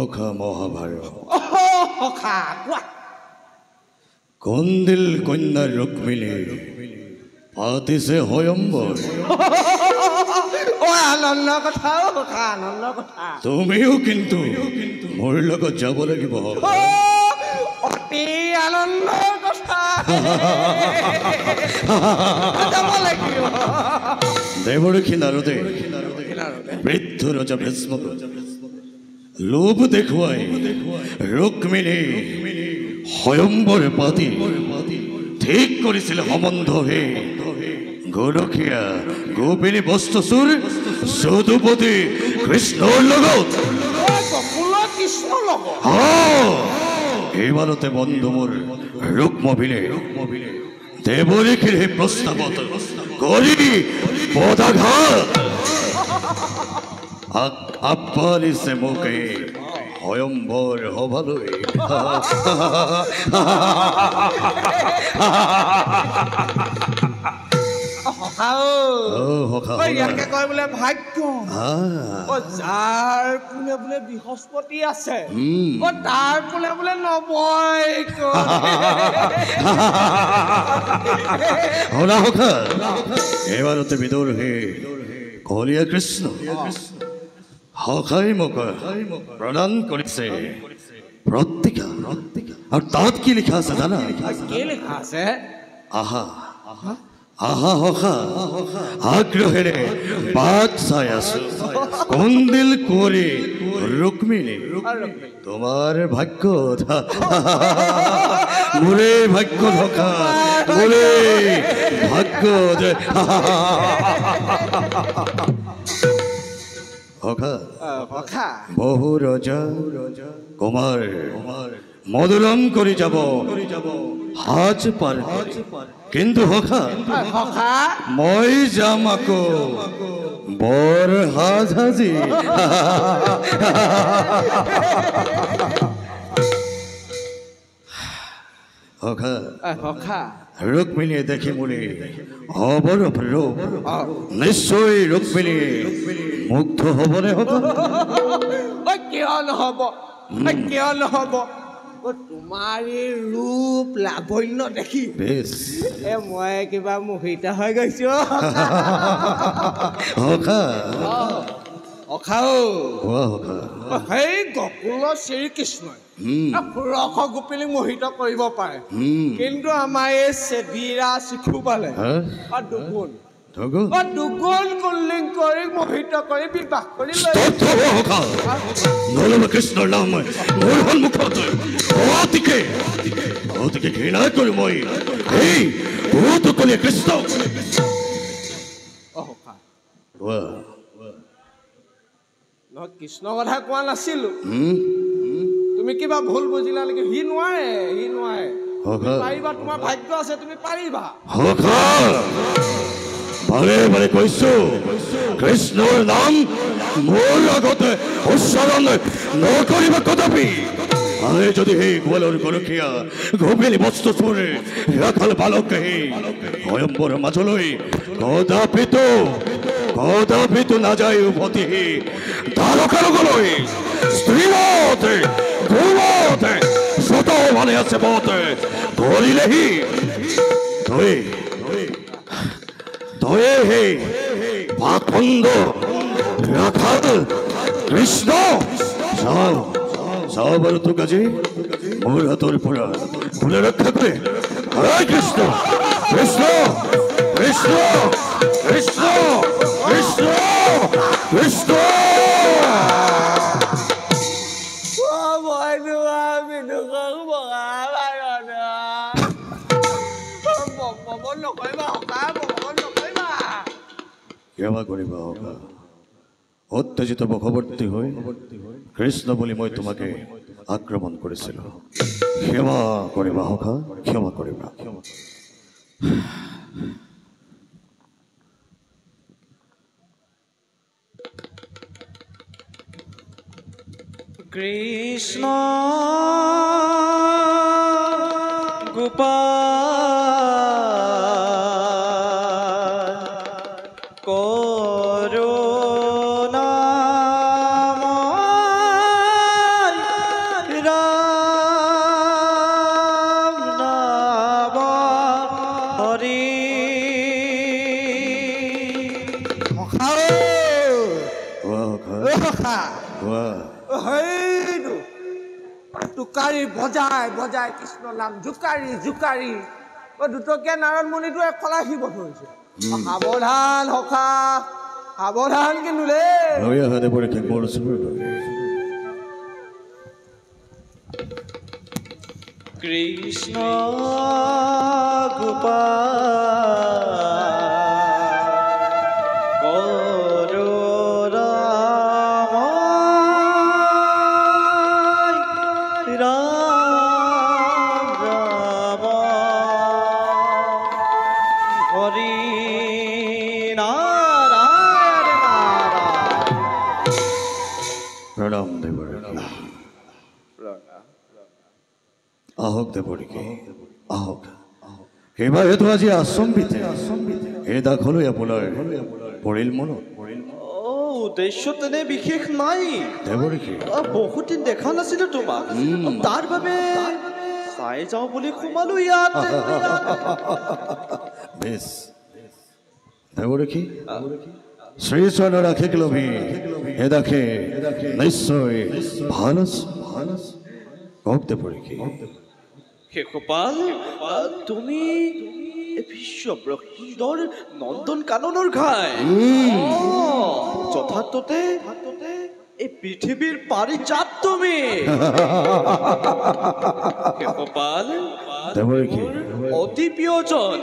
সখা মহাভাৰত সখা কোৱা কন্দিল কন্যা ৰুক্মিণী পাতিছে হয়ম্বৰ আনন্দ কথা সখা আনন্দ কথা তুমিও কিন্তু মোৰ লগত যাব লাগিব অতি আনন্দৰ কথা যাব লাগিব দেৱৰ্ষি নাৰদে বৃদ্ধ ৰজা ভীষ্মক লোভ দেখুৱাই ৰুক্মিণী হয়ম্বৰ পাতি ঠিক কৰিছিল সম্বন্ধ হে গৰখীয়া গোপিনী বস্তুচুৰ যদুপতি কৃষ্ণৰ লগত কৃষ্ণৰ লগত এইবাৰতে বন্ধু মোৰ ৰুক্মবিলে দেৱৰ্ষিৰ সেই প্ৰস্তাৱত কৰি পদাঘাত আপালিছে মোকে হয়ম্বৰ সভালৈ ইয়াকে কয় বোলে ভাগ্য যাৰ কোনে বোলে বৃহস্পতি আছে তাৰ কোনে বোলে নবয় শুনা সখা এইবাৰতে বিদুৰ হে কলীয়া কৃষ্ণ সখাই মোক প্ৰদান কৰিছে প্ৰতিকা আৰু তাত কি লিখা আছে জানা কি লিখা আছে আহা আহা সখা আগ্ৰহেৰে বাট চাই আছো কন্দিল কুঁৱৰী ৰুক্মিণী তোমাৰ ভাগ্য মোৰে ভাগ্য থকা মোৰে ভাগ্য বহু ৰজা কুমাৰ মধুৰম কৰি যাব হাজ পাৰ কিন্তু সখা মই যাম আকৌ বৰ সাজ সাজি সখা ৰুক্মিণীয়ে দেখি বুলি অৱৰূপ ৰূপ নিশ্চয় ৰুক্মিণী মুগ্ধ হ'বনে সখা কিয় নহ'ব কিয় নহ'ব তোমাৰ এই ৰূপ লাৱণ্য দেখি মই কিবা মোহিত হৈ গৈছো সেই গকুলৰ শ্ৰীকৃষ্ণই ষোড়শ গোপিনীক মোহিত কৰিব পাৰে কিন্তু আমাৰ এই চেদিৰা শিশুপালে দুগুণ কুল্লিং কৰি মোহিত কৰি বিবাহ কৰি কৃষ্ণৰ নাম মোৰ সন্মুখত অতিকে ঘৃণা কৰি মই এই কলীয়া কৃষ্ণ কৃষ্ণ কথা কোৱা নাছিলো তুমি কিবা ভুল বুজিলা নেকি সি নোৱাৰে পাৰিবা তোমাৰ ভাগ্য আছে তুমি পাৰিবা বাৰে বাৰে কৈছো কৃষ্ণৰ নাম মোৰ আগতে উচ্চাৰণ নকৰিবা কদাপি আনে যদি সেই গোৱালৰ গৰখীয়া গোপিনী বস্তুচুৰ ৰাখাল বালক সেই হয়ম্বৰ মাজলৈ কদাপিতো নাযায় উভতি দ্বাৰকালৈ স্ত্ৰীমতে গৌৰৱতে শত মানে আছে বতে ধৰিলেহি ধয়ে হে পাখণ্ড ৰাখাল কৃষ্ণ চাও বাৰু তোক আজি মোৰ হাতৰ পৰা ভুলে ৰক্ষা কৰে হৰে কৃষ্ণ কৃষ্ণ কৃষ্ণ কৃষ্ণ কৃষ্ণ কৃষ্ণ ক্ষমা কৰিবা সখা উত্তেজিত বশৱৰ্তী হৈ কৃষ্ণ বুলি মই তোমাকে আক্ৰমণ কৰিছিলোঁ ক্ষমা কৰিবা সখা ক্ষমা কৰিবা কৃষ্ণ গোপাল কৰুণাময় কোৱা সখা কোৱা সেইটো টোকাৰী বজাই বজাই কৃষ্ণ নাম জোকাৰি জোকাৰি দুটকীয়া নাৰায়ণমণিটো একফলা শিৱ ধৰিছে সাৱধান সখা সাৱধান কিন্তু দেই লৈ অহা দেৱৰে কি কৰিছো কৃষ্ণ গোপাল প্ৰণাম দেৱৰে আহক দেৱৰীকে আহক সেইবাৰ হেতু আজি আচম্বিতে এই দাখলৈ আপোনাৰ পৰিল মনত উদ্দেশ্য তেনে বিশেষ নাই দেৱৰীকে বহুত দিন দেখা নাছিলো তোমাক তাৰ বাবে চাই যাওঁ বুলি সোমালো ইয়াত বেছ দেৱৰীকে শ্ৰীচৰণৰ আশীক লভি এদাখে নিশ্চয় ভাল কওক দেৱৰীকে শেষপাল তুমি বিশ্ব ব্ৰহ্মাণ্ডৰ নন্দন কাননৰ ঘাই যথাৰ্থতে এই পৃথিৱীৰ পাৰিজাত তুমি শেষপাল দেৱৰীকে অতি প্ৰিয়জন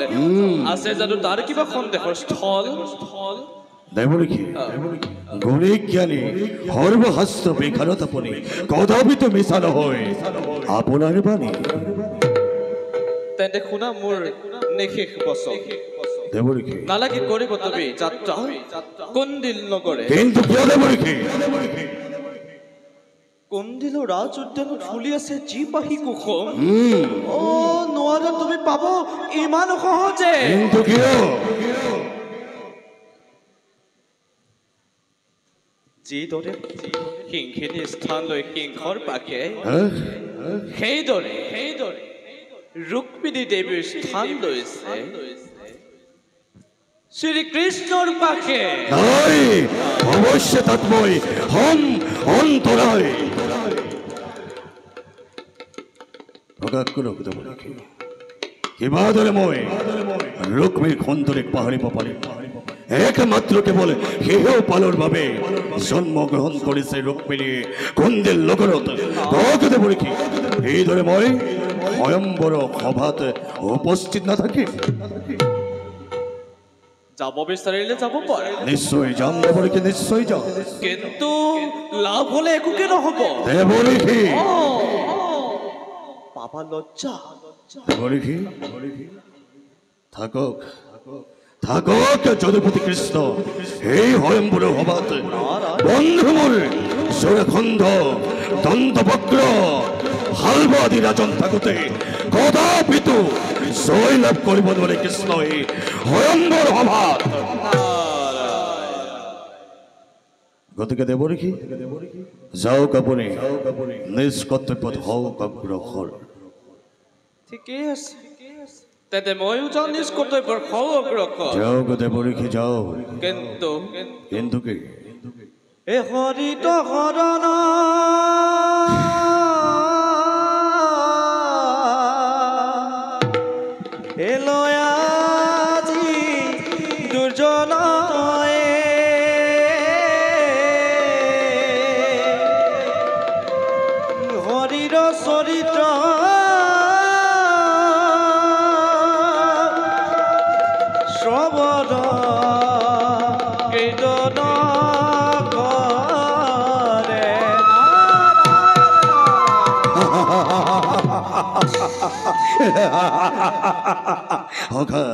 আছে জানো তাৰ কিবা সন্দেহৰ স্থল দেৱৰীকে গুণী জ্ঞানী সৰ্বশাস্ত্ৰ বিখানত আপুনি কদাপিতো মিছা নহয় আপোনাৰ বাণী তেন্তে শুনা মোৰ নিশেষ বচন দেৱৰীকে নালাগে কৰিব তুমি যাত্ৰা কন্দিল নগৰে কিন্তু কিয় দেৱৰীকে কন্দিলৰ ৰাজ উদ্যানত ফুলি আছে যি পাহি কুসুম নোৱাৰা তুমি পাব ইমান সহজে কিন্তু কিয় যিদৰে সিংহিনী স্থান লৈ সিংহৰ পাখে সেইদৰে ৰুক্মিণী দেৱীৰ স্থান লৈছে শ্ৰীকৃষ্ণৰ পাখে অৱশ্যে তাত মই হম অন্তৰায় প্ৰকাশ কৰক দেৱৰীকে কিবা দৰে মই ৰুক্মিণীৰ খন্তৰিক পাহৰিব পাৰিম একমাত্ৰ কেৱল সেহেও পালৰ বাবে জন্মগ্ৰহণ কৰিছে ৰুক্মিণী কন্দিল নগৰত দেৱৰীকে এইদৰে মই স্বয়ম্বৰ সভাত উপস্থিত নাথাকিম যাব বিচাৰিলে যাব পাৰে নিশ্চয় যাম দেৱৰীকে নিশ্চয় যাম কিন্তু লাভ হলে একোকে নহব দেৱৰীকে পাবা লজ্জা দেৱৰীকে থাকক থাকক যদুপতি কৃষ্ণ এই স্বয়ম্বৰ সভাত বন্ধু মোৰ চোৰখণ্ড দন্তবক্ৰ হালবা আদি ৰাজন থাকোঁতে কদাপিতো জয় লাভ কৰিব নোৱাৰে কৃষ্ণই স্বয়ম্বৰ সভাত গতিকে দেৱৰীকে যাওক আপুনি নিজ কৰ্তব্যত হওক অগ্ৰসৰ ঠিকেই আছে তেন্তে ময়ো যাওঁ নিজ কৰ্তব্যৰ অগ্ৰসৰ যাওক দেৱৰীকে যাওক কিন্তু কি এ হৰিত হৰণ এলয়াজি দুৰ্জনায় হৰিৰ চৰিত্ৰ শ্ৰৱণ কীৰ্তন কৰে সখা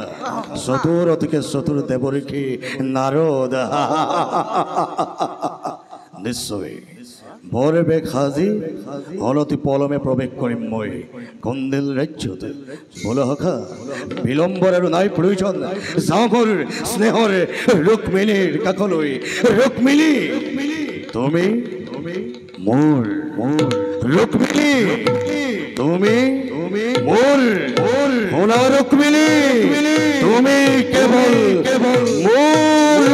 চতুৰ অতিকে চতুৰ দেৱৰীকে নাৰদ নিশ্চয় বৰ বেগ সাজি অনতি পলমে প্ৰৱেশ কৰিম মই কন্দিল ৰাজ্যত বোলো সখা বিলম্বৰ আৰু নাই প্ৰয়োজন যাওঁ মোৰ স্নেহৰ ৰুক্মিণীৰ কাষলৈ ৰুক্মিণী তুমি মোৰ ৰুক্মিণী তুমি মোৰ সোণা ৰুক্মিণী তুমি কেৱল মোৰ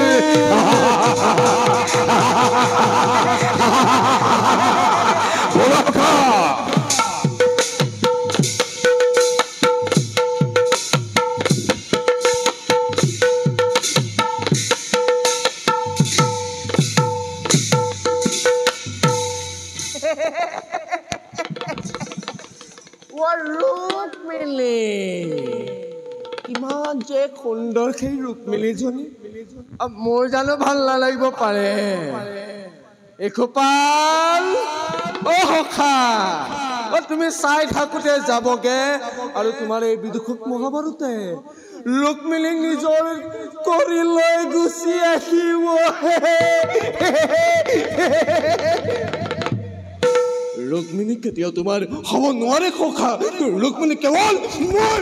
যে সুন্দৰ সেই ৰুক্মিণীজনী মোৰ জানো ভাল নালাগিব পাৰে এখোপাল অ সখা অ তুমি চাই থাকোতে যাবগে আৰু তোমাৰ এই বিদুষক মহাভাৰতে ৰুক্মিণীক নিজৰ কৰি লৈ গুচি আহিব ৰুক্মিণী কেতিয়াও তোমাৰ হ'ব নোৱাৰে সখা ৰুক্মিণী কেৱল মই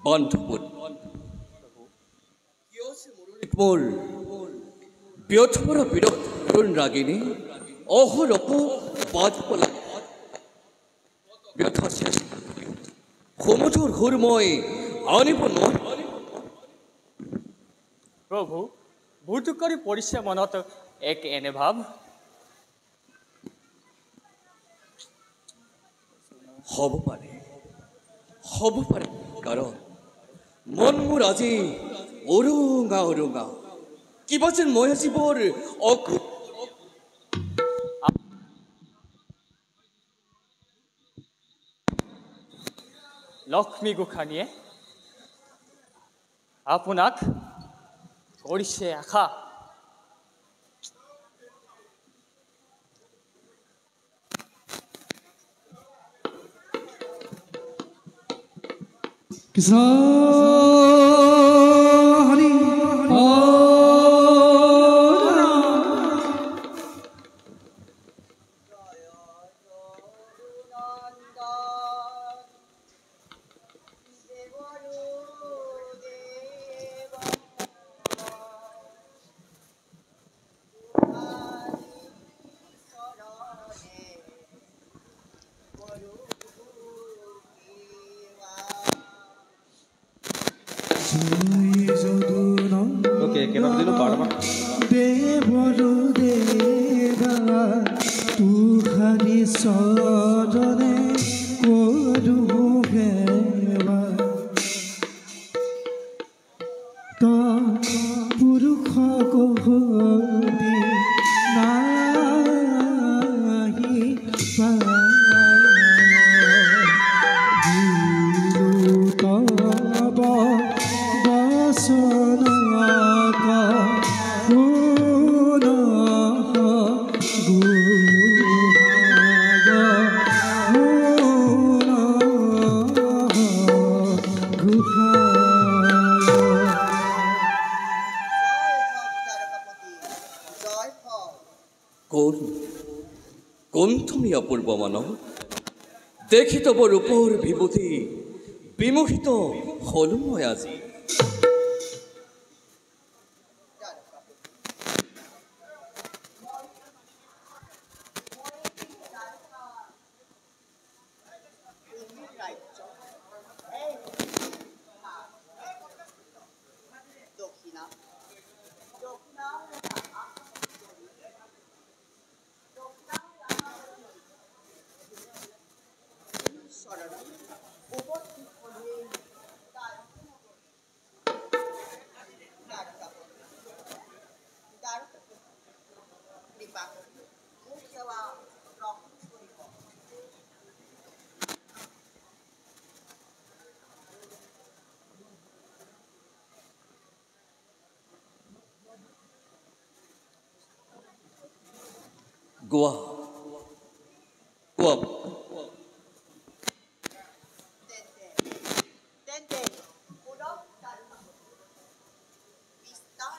বান্ধৱন মোৰ ব্যথপৰা বিৰত তৰুণ ৰাগিনী অহৰপ বাজ পলা ব্যথা শেষ সমুঠৰ সুৰ মই আনিব নোৱাৰো প্ৰভু ভূত কৰি পৰিছে মনত এক এনে ভাৱ হ'ব পাৰে কাৰণ মন মোৰ আজি উৰুঙা কিবা যেন মই আজি বৰ অকুত লক্ষ্মী গোসাঁনীয়ে আপোনাক কৰিছে আশা কৃষ্ণ হৰি দেৱৰু দেৱা তুহাৰি চৰণে কৰো হেৱা ত পুৰুষ গহৰি নাহি তব বচন কোন তুমি অপূর্ব মানব দেখি তব রূপর বিভূতি বিমোহিত হলো মই আজি গোয়া Tente, purok, vista,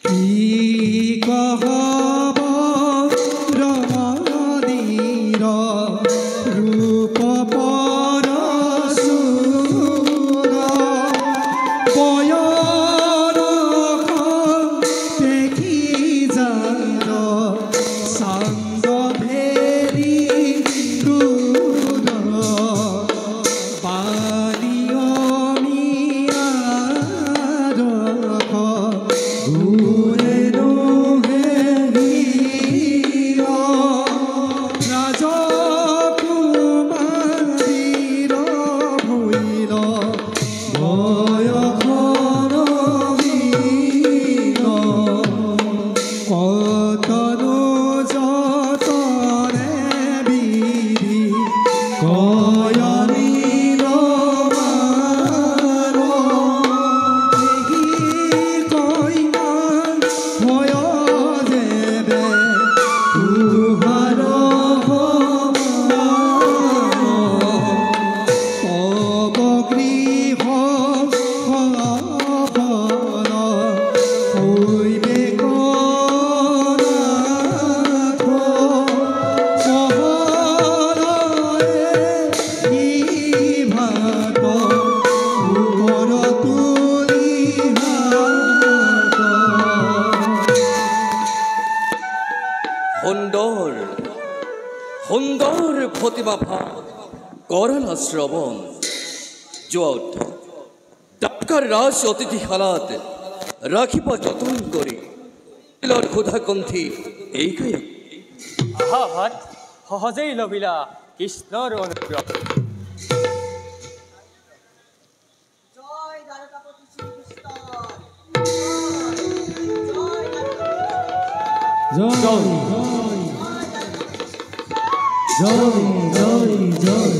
কি কহব ৰমণীৰ ৰূপ পৰশুৰ বয়স দেখি জান চান্দ ভেৰি দূৰ বালিয়নিয়াৰ ঘূৰে নোহেৰিয় ৰাজকুমাৰীৰ ভৈল বয়সৰ বীৰ কতনো যতনে বিধি কয়নিল মাৰ দেহি কইনা ভয় যেবে তুহাৰ তব গৃহ সফল হৈবে কনাথ চহৰৰে ভাত ওপৰ তুলি হাত সুন্দৰ সুন্দৰ প্ৰতিমা ভাৱ কৰালা শ্ৰৱণ যোৱা ডাক্তৰ ৰাজ অতিথিশালাত ৰাখিব যতন কৰি ক্ষুধাকণ্ঠী এই গায়ক আহাত সহজেই লভিলা কৃষ্ণৰ অনুগ্ৰহ জয় জয় জয় জয় জয়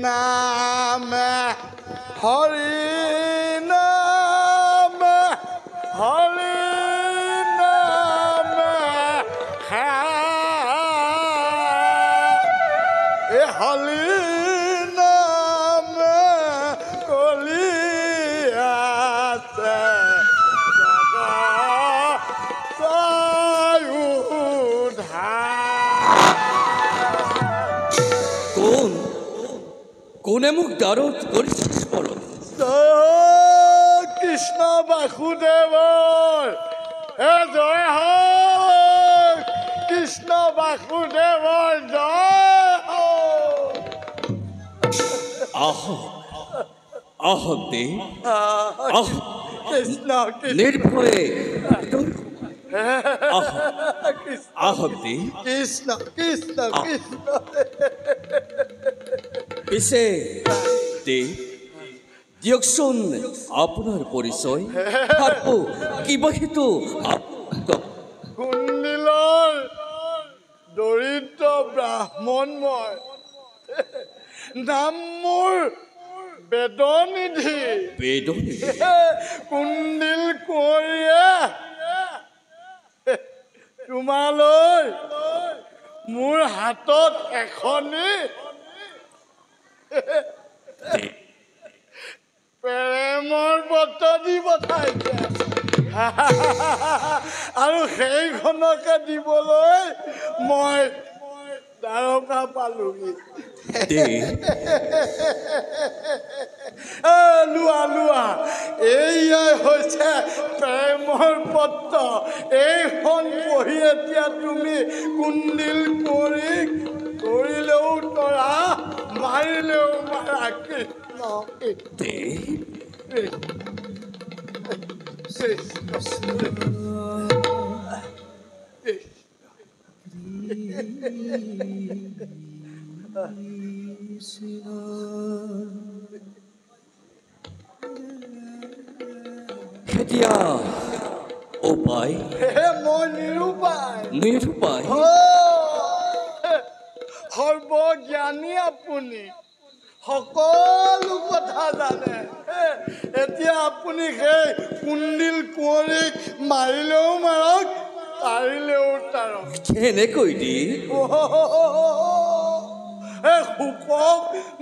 নাম হৰি নাম হৰি নাম এ হৰি নাম কলি আছে কোন কোনে মোক দাৰত কৰিছে স্মৰণ কৃষ্ণ বাসুদেৱৰ জয় হওক কৃষ্ণ বাসুদেৱৰ জয় হওক আহক আহক দে আহক কৃষ্ণ নিৰ্ভয়ে আহক দে কৃষ্ণ কৃষ্ণ কৃষ্ণ পিছে দে দিয়কচোন আপোনাৰ পৰিচয় আকৌ কিবা সেইটো কুণ্ডিলৰ দৰিদ্ৰ ব্ৰাহ্মণ মই নাম মোৰ বেদনিধি বেদনী কুণ্ডিল কোঁৱৰীয়ে তোমালৈ মোৰ হাতত এখনি প্ৰেমৰ পত্ৰ দি পঠাইছে আৰু সেইখনকে দিবলৈ মই দ্বাৰকা পালোহি লোৱা লোৱা এইয়াই হৈছে প্ৰেমৰ পত্ৰ এইখন পঢ়ি এতিয়া তুমি কুণ্ডিল কোঁৱৰীক কৰিলেও তৰা মাৰিলেও মাৰা কৃষ্ণ এতিয়া উপায় মই নিৰুপায় নিৰুপায় সৰ্বজ্ঞানী আপুনি সকলো কথা জানে এতিয়া আপুনি সেই কুণ্ডিল কুঁৱৰীক মাৰিলেও মাৰক তাৰিলেও তাৰক কেনেকৈ দি শুকক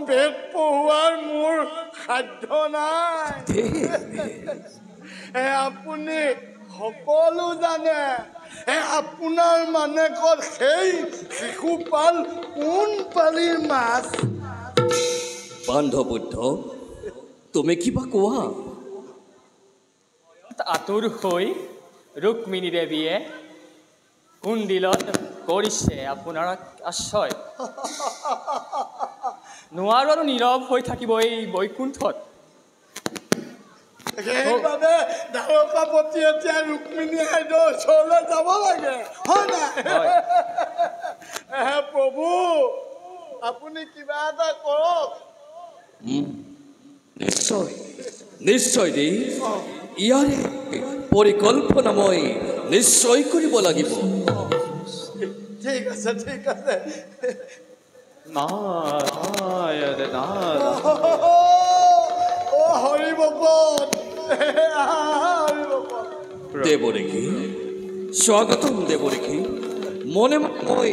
বেদ পঢ়োৱাৰ মোৰ সাধ্য নাই আপুনি সকলো জানে আপোনাৰ মানেকত সেই শিশুপাল কোন পালিৰ মাছ বান্ধবুদ্ধ তুমি কিবা কোৱা আতুৰ হৈ ৰুক্মিণী দেৱীয়ে কুণ্ডিলত কৰিছে আপোনাৰ আশ্ৰয় নোৱাৰো আৰু নীৰৱ হৈ থাকিব এই বৈকুণ্ঠত সেইবাবে দ্বাৰকাপতি এতিয়া ৰুক্মিণী আইদেউৰ ওচৰলৈ যাব লাগে হয় নাই প্ৰভু আপুনি কিবা এটা কৰক নিশ্চয় নিশ্চয় দেই ইয়াৰে পৰিকল্পনা মই নিশ্চয় কৰিব লাগিব ঠিক আছে হৰি ভকত দেৱৰেখী স্বাগতম দেৱৰেখী মনে মই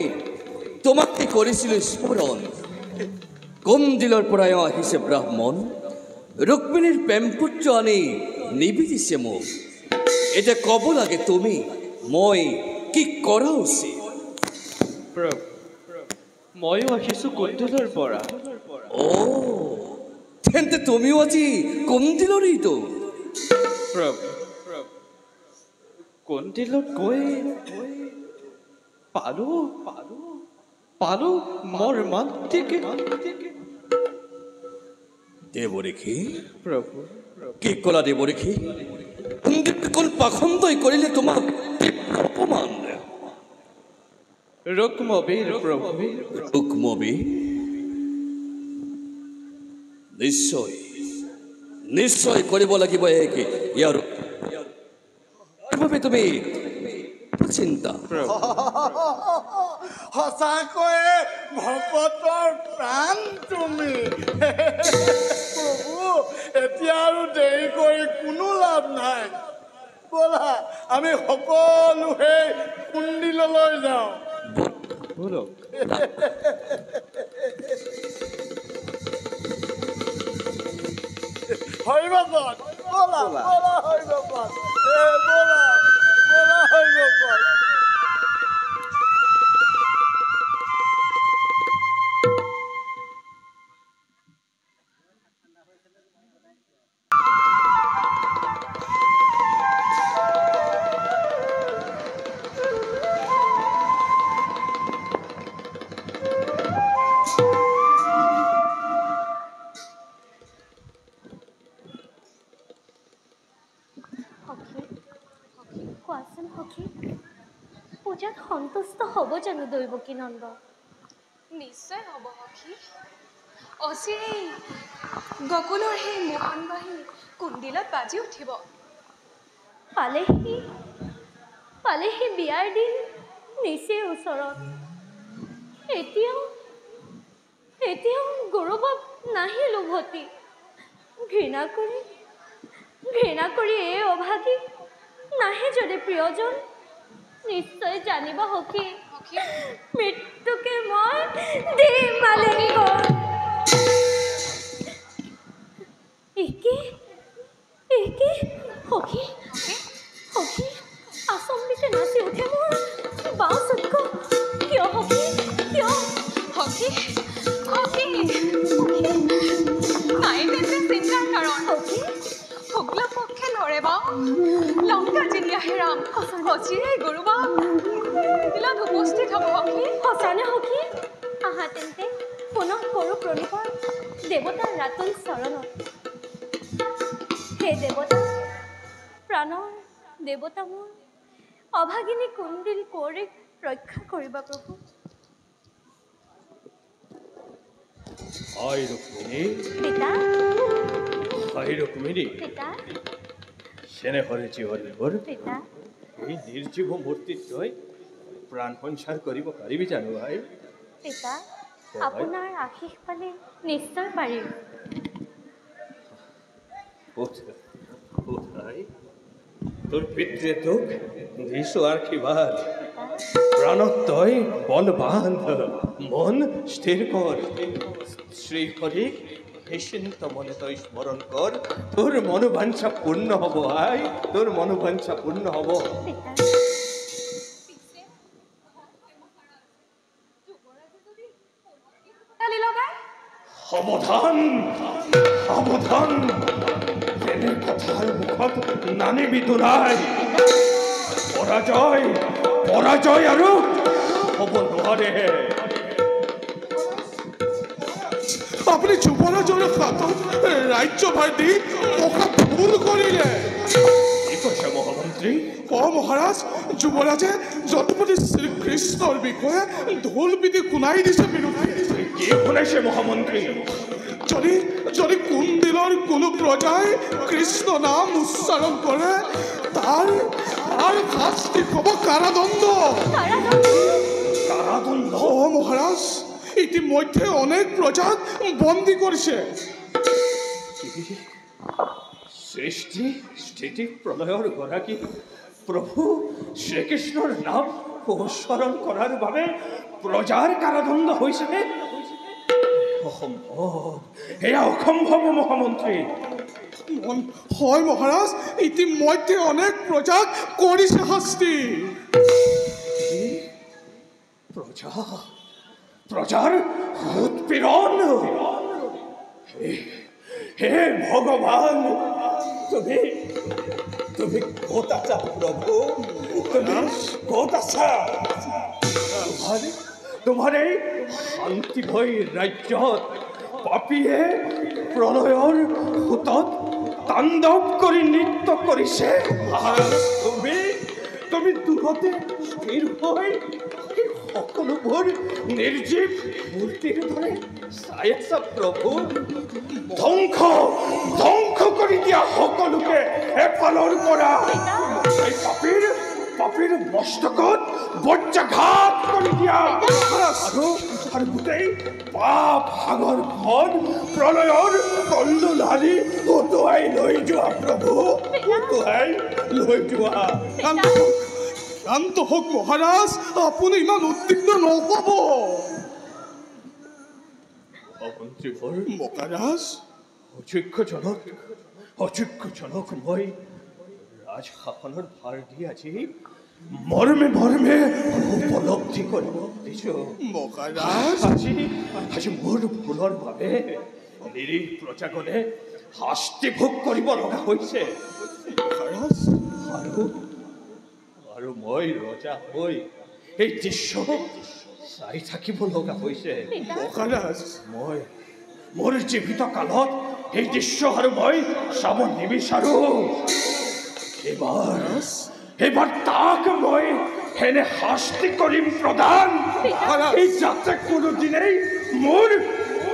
তোমাকে কৰিছিলোঁ স্মৰণ কুণ্ডিলৰ পৰাই আহিছে ব্ৰাহ্মণ ৰুক্মিণীৰ প্ৰেমপুত্ৰ আনি নিবেদিছে মোক এতিয়া ক'ব লাগে তুমি মই কি কৰা উচিত ময়ো আহিছোঁ কুণ্ডিলৰ পৰা তেন্তে তুমিও আজি কুণ্ডিলৰেইতো কুণ্ডিলত গৈ পালো মোৰ মাতৃকে দেৱৰেখী প্ৰভু কি ক'লা দেৱৰেখী কোন পাখণ্ডই কৰিলে তোমাক অপমান ৰুক্মবীৰ প্ৰভু ৰুক্মবী নিশ্চয় নিশ্চয় কৰিব লাগিব একে ইয়াৰ বাবে তুমি চিন্তা সঁচাকৈয়ে ভকতৰ প্ৰাণ তুমি প্ৰভু এতিয়া আৰু দেৰি কৰি কোনো লাভ নাই ব'লা আমি সকলো সেই কুণ্ডিললৈ যাওঁ হৰি ভকত ব'লা হৰি ভকত ব'লা হৰি ভকত কোৱাচোন সখী পূজাত সন্তুষ্ট হ'ব জানো দৈৱকী নন্দ নিশ্চয় হ'ব সখী অচিৰেই গকুলৰ সেই মোহনবাহী কুণ্ডিলত বাজি উঠিব পালেহি বিয়াৰ দিন নিচেই ওচৰত এতিয়াও গৌৰৱক নাহিল উভতি ঘৃণা কৰি এই অভাগী নাহে যদি প্ৰিয়জন নিশ্চয় জানিবা সখী মৃত্যুকে মই দিম মালিকৰ একে সখী আচম্বিতে নাচি উঠে মোৰ বাওঁ চক্ৰ কিয় সখী নাই তেন্তে চিন্তাৰ কাৰণ শুক্ল পক্ষে লৰে বাও লংকা যেতিয়া হেৰাম অচিৰেই গৰুবা কুণ্ডিলত উপস্থিত হ'ব সখী সঁচানে সখী আহা তেন্তে পুনঃ কৰোঁ প্ৰণিপাত দেৱতাৰ ৰাতুল চৰণত হে দেৱতা প্ৰাণৰ দেৱতা মোৰ অভাগিনী কুণ্ডিল কোঁৱৰীক ৰক্ষা কৰিবা প্ৰভু হাই ৰুক্মিণী পিতা হাই ৰুক্মিণী পিতা চেনেহৰে জীৱনবোৰ পিতা এই নিৰ্জীৱ মূৰ্তিত তই প্ৰাণ সঞ্চাৰ কৰিব পাৰিবি জানো ভাই পিতা আপোনাৰ আশীষ পালে নিশ্চয় পাৰিম কোথায় তোর পিতৃ তোক দিছো আশীর্বাদ প্রাণত তই বল বান্ধ মন স্থির কর শ্রীহরি নিশ্চিন্ত মনে তই স্মরণ কর তোর মনোবাঞ্ছা পূর্ণ হব আয় তোর মনোবাঞ্ছা পূর্ণ হব সাবধান সাবধান এনে কথার মুখত নানিবি তোলাই পরাজয় পরাজয় আৰু হ'ব নোৱাৰে আপুনি যুৱৰাজৰ হাতত ৰাজ্যভাৰ দি টকা ভুল কৰিলে কি কৈছে মহামন্ত্ৰী মহাৰাজ যুৱৰাজে যতুপতি শ্ৰীকৃষ্ণৰ বিষয়ে ঢোল পিটি শুনাই দিছে বিৰোধী কি শুনাইছে মহামন্ত্ৰী যদি কুন্দিলৰ কোনো প্ৰজাই কৃষ্ণ নাম উচ্চাৰণ কৰে তাৰ শাস্তি হ'ব কাৰাদণ্ড কাৰাদণ্ড মহাৰাজ ইতিমধ্যে অনেক প্ৰজাক বন্দী কৰিছে সৃষ্টি স্থিতি প্ৰলয়ৰ গৰাকী প্ৰভু শ্ৰীকৃষ্ণৰ নাম উচ্চাৰণ কৰাৰ বাবে প্ৰজাৰ কাৰাদণ্ড হৈছে অসম্ভৱ এয়া অসম্ভৱ মহামন্ত্ৰী হয় মহাৰাজ ইতিমধ্যে অনেক প্ৰজাক কৰিছে শাস্তি প্ৰজাৰ উৎপীড়ন হে ভগৱান তুমি ক'ত আছা প্ৰভু তুমি ক'ত আছা তোমাৰ এই শান্তিময় ৰাজ্যত পাপীয়ে প্ৰলয়ৰ সোঁতত তাণ্ডৱ কৰি নৃত্য কৰিছে তুমি দূৰতে স্থিৰ হৈ সকলোবোৰ নিৰ্জীৱ মূৰ্তিৰ দৰে চাই আছা প্ৰভু ধ্বংস কৰি দিয়া সকলোকে এফালৰ পৰা পাপীৰ মস্তকত বজ্ৰাঘাত কৰি দিয়া আৰু গোটেই পাপ সাগৰখন প্ৰলয়ৰ কল্লোলাৰি উটুৱাই লৈ যোৱা প্ৰভু উটুৱাই লৈ যোৱা শান্ত হওক মহাৰাজ আপুনি ইমান উদ্বিগ্ন নহ'ব মহাৰাজ অযোগ্যজনক মই ৰাজশাসনৰ ভাৰ দি আজি মৰ্মে উপলব্ধি কৰিব দিছো মহাৰাজ আজি মোৰ ভুলৰ বাবে নিৰীহ প্ৰজাগণে শাস্তি ভোগ কৰিব লগা হৈছে আৰু মই ৰজা হৈ এই দৃশ্য চাই থাকিব লগা হৈছে মহাৰাজ মোৰ জীৱিত কালত এই দৃশ্য আৰু মই চাব নিবিচাৰো এইবাৰ তাক মই এনে শাস্তি কৰিম প্ৰদান এই যাতে কোনোদিনেই মোৰ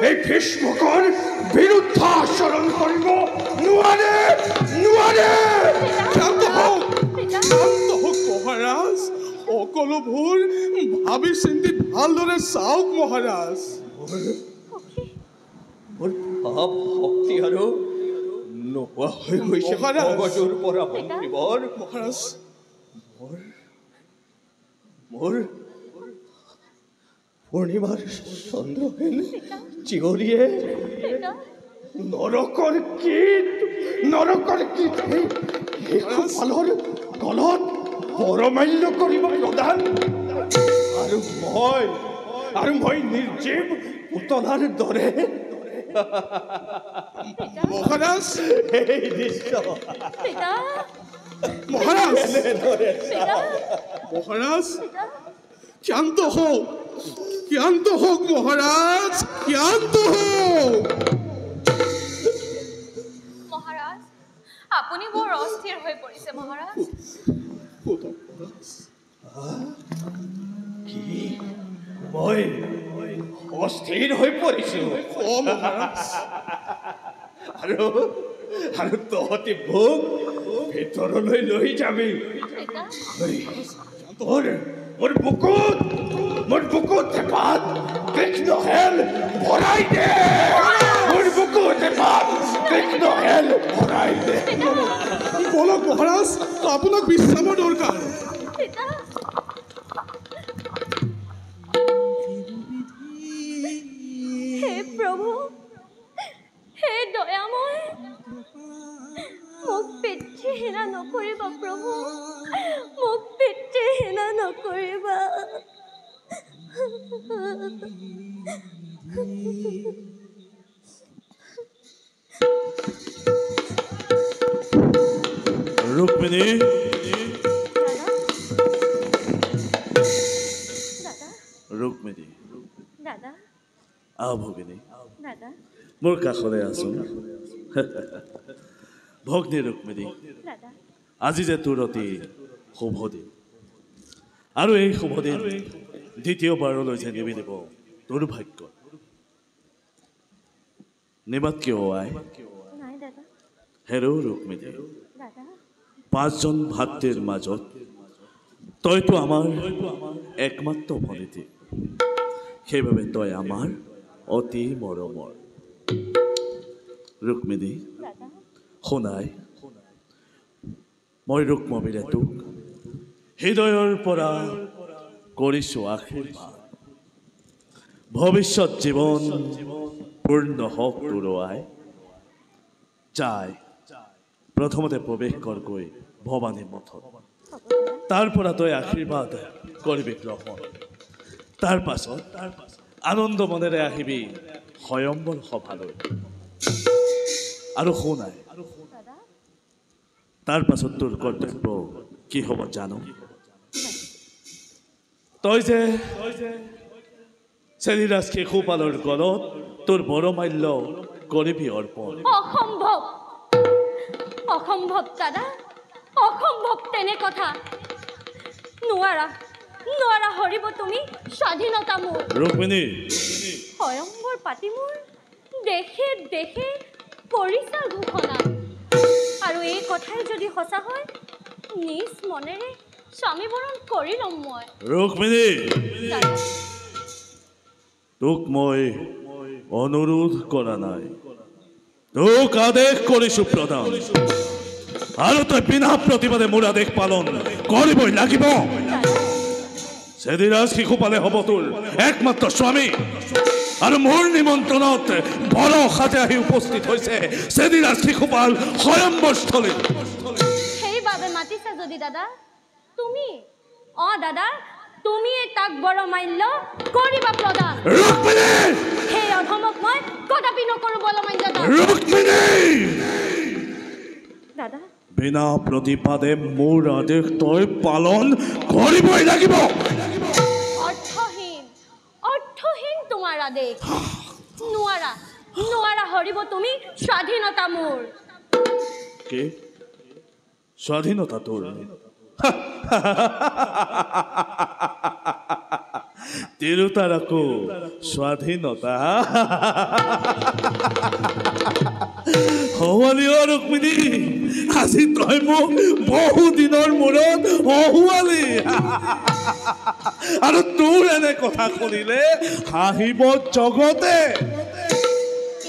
এই ভীষ্মকৰ বিৰুদ্ধে আচৰণ কৰিব নোৱাৰে শান্ত হওক মহাৰাজ সকলোবোৰ ভাবি চিন্তি ভালদৰে চাওক মহাৰাজ মোৰ ভাৱ শক্তি আৰু নোহোৱা হৈ গৈছে মগজুৰ পৰা মন্ত্ৰীবৰ মহাৰাজ মোৰ পূৰ্ণিমাৰ চন্দ্ৰহীন জীয়ৰীয়ে নৰকৰ কীট সেইসকলৰ গলত পৰমাল্য কৰিব প্ৰদান আৰু মই নিৰ্জীৱ পুতলাৰ দৰে মহাৰাজ এই দৃশ্য মহাৰাজ শান্ত হওক মহাৰাজ শান্ত হওক মহাৰাজ আপুনি বৰ অস্থিৰ হৈ পৰিছে মহাৰাজ কি মই অস্থিৰ হৈ পৰিছো আৰু তহঁতি মোক ভিতৰলৈ লৈ যাবি মোৰ বুকুত থেপাত কৃষ্ণ হেল ভৰাই দে মোৰ বুকুত আগতে পাত কৃষ্ণ হেল ভৰাই দে। বলক মহাৰাজ, আপোনাক বিশ্ৰামৰ দৰকাৰ। পিতা হে প্ৰভু, হে দয়াময়, মোক পিতৃহীনা নকৰিবা প্ৰভু, মোক পিতৃহীনা নকৰিবা। ৰুক্মিণী, দাদা ৰুক্মিণী, দাদা আহ ভগিনী, দাদা মোৰ কাষলৈ আছোন। ভগ্নী ৰুক্মিণী, দাদা আজি যে তোৰ অতি শুভ দিন, আৰু এই শুভ দিন দ্বিতীয়বাৰলৈ যে নিমিলিব তোৰ ভাগ্য। নিবাত কিয় আই? নাই দাদা, হেৰৌ ৰুক্মিণী, দাদা 5জন ভাতৃৰ মাজত তইতো আমাৰ একমাত্ৰ ভনীতি, সেইবাবে তই আমাৰ অতি মৰমৰ। ৰুক্মিণী, দাদা শুনাই, মই ৰুক্মবীৰে তোক হৃদয়ৰ পৰা কৰিছোঁ আশীৰ্বাদ। ভৱিষ্যত জীৱন পূৰ্ণ হওক তোৰ আই। যাই প্ৰথমতে প্ৰৱেশ কৰগৈ ভৱানী মঠত, তাৰ পৰা তই আশীৰ্বাদ কৰিবি গ্ৰহণ। তাৰ পাছত আনন্দ মনেৰে আহিবি স্বয়ম্বৰ সভালৈ। আৰু শুনাই, দাদা তাৰ পাছত তোৰ কৰ্তব্য কি হ'ব জানো? তই যে চেনিৰাজ শিশুপালৰ গলত তোৰ বৰমাল্য কৰিবি অৰ্পণ। অসম্ভৱ, অসম্ভৱ দাদা, অসম্ভৱ তেনে কথা। নোৱাৰা, নোৱাৰা হৰিব তুমি স্বাধীনতা মোৰ। ৰুক্মিণী, স্বয়ম্বৰ পাতি মোৰ দেশে দেশে পৰিচয় ঘোষণা, আৰু এই কথাই যদি সঁচা হয় নিজ মনেৰে স্বামীবৰণ কৰি ল'ম মই। ৰুক্মিণী, দাদা তোক মই অনুৰোধ কৰা নাই, তোক আদেশ কৰিছো প্ৰদান, আৰু তই বিনা প্ৰতিবাদে মোৰ আদেশ পালন কৰিবই লাগিব। চেদিৰাজ শিশুপালে হ'ব তোৰ একমাত্ৰ স্বামী, আৰু মোৰ নিমন্ত্ৰণত ভৰসাতে আহি উপস্থিত হৈছে চেদিৰাজ শিশুপাল স্বয়ম্বৰস্থলীত। সেইবাবে মাতিছা যদি দাদা তুমি, দাদা তুমিয়ে তাক বৰমাল্য কৰিবা প্ৰদান। সেই অধমক মই কদাপি নকৰোঁ বৰমাল্য দাদা। বিনা প্ৰতিবাদে মোৰ আদেশ তই পালন কৰিবই লাগিব। অৰ্থহীন, অৰ্থহীন তোমাৰ আদেশ। নোৱাৰা, নোৱাৰা হৰিব তুমি স্বাধীনতা মোৰ। কি স্বাধীনতা তোৰ? তিৰোতাৰ আকৌ স্বাধীনতা? হৱালিও ৰুক্মিণী, আজি তই মোক বহু দিনৰ মূৰত হহুৱালি, আৰু তোৰ এনে কথা শুনিলে হাঁহিব জগতে।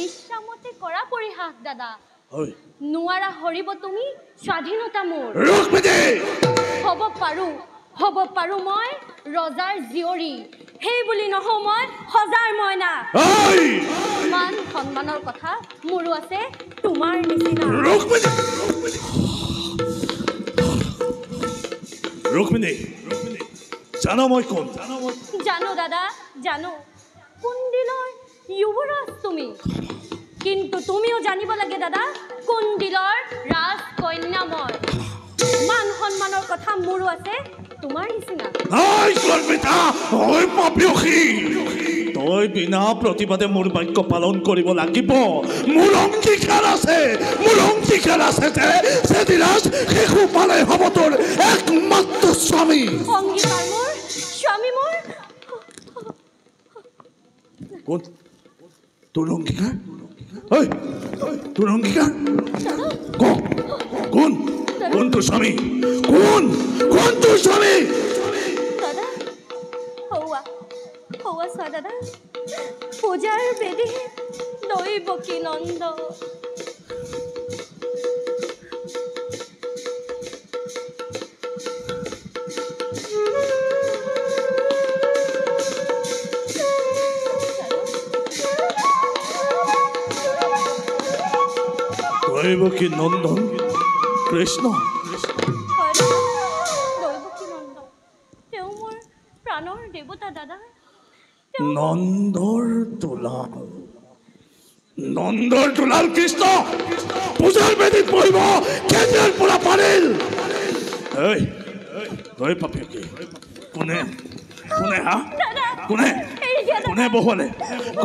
ইচ্ছামতে কৰা পৰিহাস দাদা। হয়, নোৱাৰা হৰিব তুমি স্বাধীনতা মোৰ। হ'ব পাৰোঁ, হ'ব পাৰোঁ মই ৰজাৰ জীয়ৰী, সেই বুলি নহওঁ মই সজাৰ মইনা। মান সন্মানৰ কথা মোৰো আছে তোমাৰ নিচিনা। ৰুক্মিণী, জানো মই কোন? জানো দাদা, জানো কুণ্ডিলৰ যুৱৰাজ তুমি, কিন্তু তুমিও জানিব লাগে দাদা কুণ্ডিলৰ ৰাজকন্যা মই। মান সন্মানৰ কথা মোৰো আছে তোমাৰ নিচিনা। তই বিনা প্ৰতিবাদে মোৰ বাক্য পালন কৰিব লাগিব। মোৰ অংগীকাৰ আছে, মোৰ অংগীকাৰ আছে যে চেদিৰাজ শিশুপালে হ'ব তোৰ একমাত্ৰ স্বামী। অংগীকাৰ মোৰ, স্বামী মোৰ। কোন তোৰ অংগীকাৰ? তোৰ অংগীকাৰ কোন? কোন তোৰ স্বামী? কোন কোন তোৰ স্বামী? দাদা হৌৱা, হৌৱা চোৱা দাদা, পূজাৰ বেদী দৈবকী নন্দ। দৈবকী নন্দন কৃষ্ণ দৈবকী নন্দ তেওঁ মোৰ প্ৰাণৰ দেৱতা দাদা। নন্দৰ দুলাল কৃষ্ণ পূজাৰ বেদীত বহিব কেতিয়াৰ পৰা পাৰিল? ঐ পাপী কোনে হা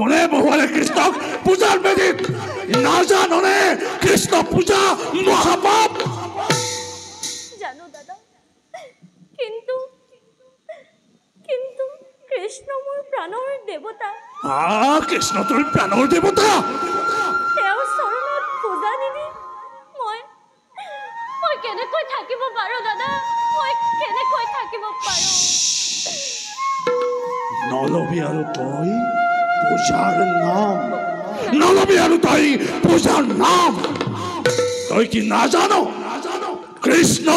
কোনে বহুৱালে কৃষ্ণক পূজাৰ বেদীত? নাজাননে কৃষ্ণ পূজা মহাপাপ? জানো দাদা, কিন্তু কৃষ্ণ মোৰ প্ৰাণৰ দেৱতা। কৃষ্ণ তোৰ প্ৰাণৰ দেৱতা? তেওঁৰ চৰণত পূজা নিদি মই কেনেকৈ থাকিব পাৰো দাদা? মই কেনেকৈ থাকিব পাৰো? নলবি আৰু তই পূজাৰ নাম, নলবি আৰু তই পূজাৰ নাম। তই কি নাজানো কৃষ্ণ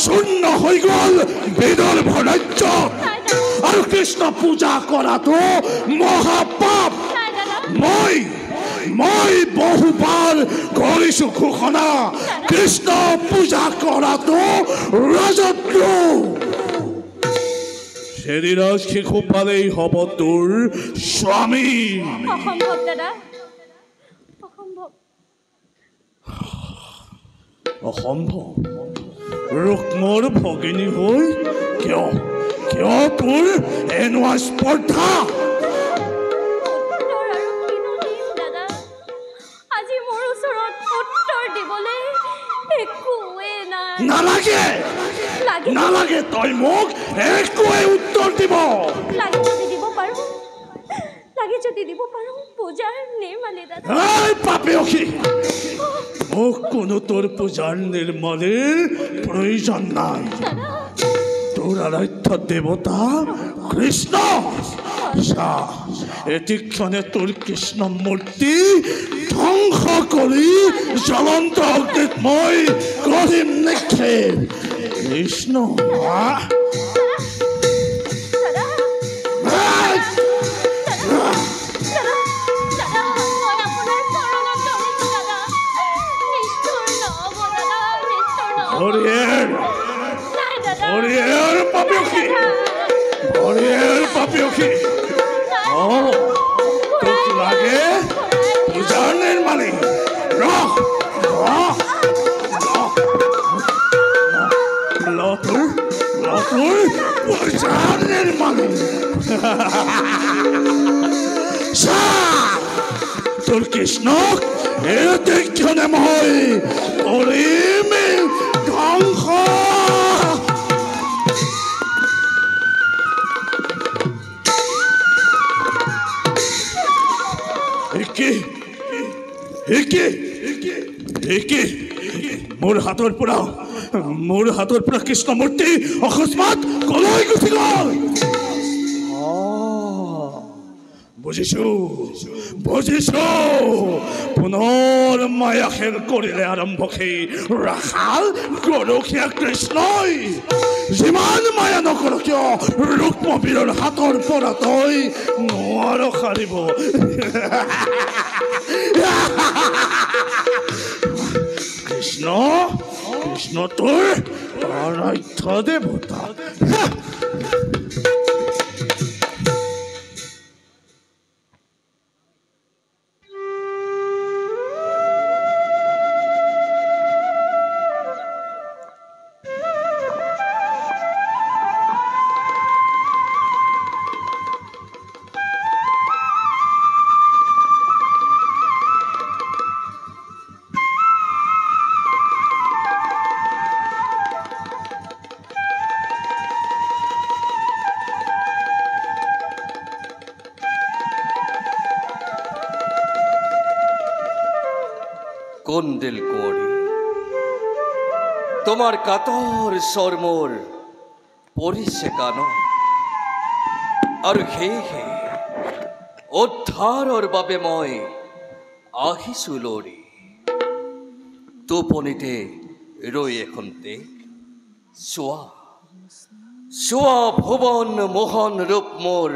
শূন্য হৈ গ'ল বেদৰ ভৰাজ্য, আৰু কৃষ্ণ পূজা কৰাটো মহাপাপ। মই বহুবাৰ কৰিছো ঘোষণা, কৃষ্ণ পূজা কৰাটো ৰাজদ্ৰোহ। শ্ৰীৰাজ শিশু পালেই হ'ব তোৰ স্বামী। অসম্ভৱ দাদা, অসম্ভৱ। ৰুক্মৰ ভগিনী হৈ কিয় তোৰ এনেকুৱা স্পৰ্ধা? আজি মোৰ ওচৰত উত্তৰ দিবলৈ একোৱে নাই। নালাগে তই মোক একোৱে উত্তৰ দিব। লাগে যদি দিব পাৰো পূজাৰ নিৰ্মালি দাদা। পাপী মোক কোনো তোৰ পূজাৰ নিৰ্মালিৰ প্ৰয়োজন নাই। তোৰ আৰাধ্য দেৱতা কৃষ্ণ। এতিক্ষণে তোৰ কৃষ্ণ মূৰ্তি ধ্বংস কৰি জ্বলন্ত অগ্নিত মই কৰিম নিক্ষেপ। কৃষ্ণ পাপী তোক লাগে পূজাৰ নিৰ্মালি? পূজাৰ নিৰ্মালি তোৰ কৃষ্ণক এতিক্ষণে মই কৰিম ধ্বংস। মোৰ হাতৰ পৰা কৃষ্ণ মূৰ্তি অকস্মাৎ কলৈ গুচি গ'ল? বুজিছো পুনৰ মায়া খেল কৰিলে আৰম্ভকে ৰাখাল গৰখীয়া কৃষ্ণই। যিমান মায়া নকৰ কিয় ৰুক্মবীৰৰ হাতৰ পৰা তই নোৱাৰ সাৰিব। কৃষ্ণ তোৰ আৰাধ্য দেৱতা। কন্দিল কুঁৱৰী, তোমাৰ কাতৰ চৰ্মৰ পৰিছে কাণ, আৰু সেয়েহে উদ্ধাৰৰ বাবে মই আহিছোঁ লৰি টোপনিতে ৰৈ এখন দেশ চোৱা চোৱা ভুৱন মোহন ৰূপ মোৰ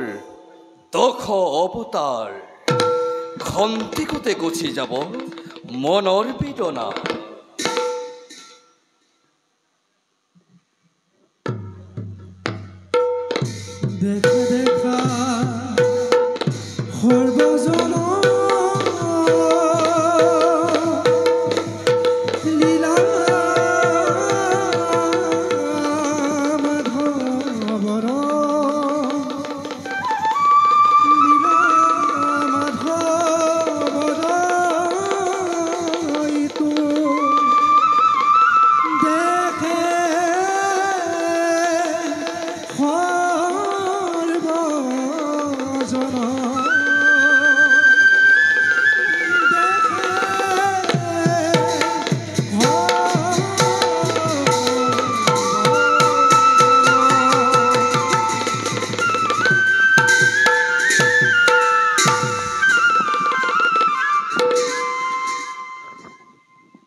দক্ষ অৱতাৰ খন্তেকতে গুচি যাব মনৰ বেদনা দেখা দেখা সৰ্বজন লীলা মাধৱৰ লীলা মাধৱৰ ইটো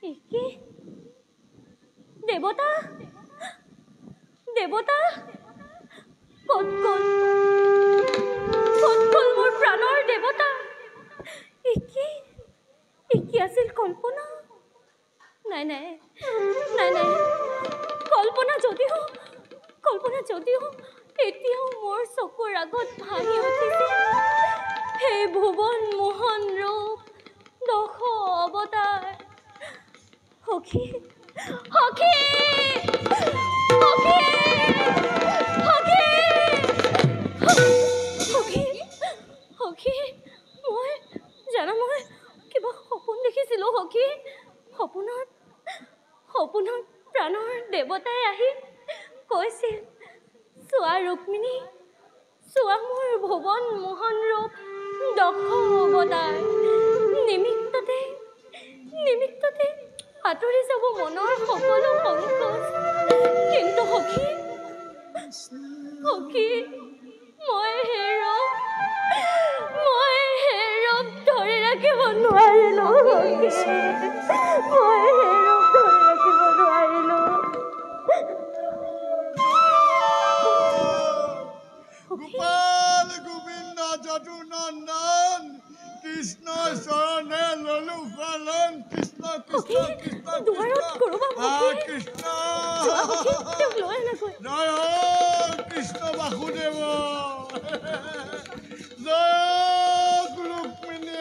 দেখে দেৱতা দেৱতা ক'ত গ'ল মোৰ প্ৰাণৰ দেৱতা কি আছিল কল্পনা নাই নাই নাই নাই কল্পনা যদিও এতিয়াও মোৰ চকুৰ আগত ভাহি উঠিছে সেই ভুৱন মোহন ৰূপ দক্ষ অৱতাৰ সখী সখী সখী সখী সখী সখী মই কিবা সপোন দেখিছিলোঁ সখী সপোনত প্ৰাণৰ দেৱতাই আহি কৈছিল চোৱা ৰুক্মিণী চোৱা মোৰ ভুৱন মোহন ৰূপ দক্ষ অৱতাৰ নিমিত্ততে আঁতৰি যাব মনৰ সকলো সংকোচ কিন্তু সখী মই হেৰক ধৰি ৰাখিব নোৱাৰিলোঁ গোপাল গোবিন্দ যদুনন্দন কৃষ্ণ চৰণে ললো শৰণ কৃষ্ণ কৃষ্ণ কৃষ্ণ কৃষ্ণ জয় হ কৃষ্ণ বাসুদেৱ জয় ৰুক্মিণী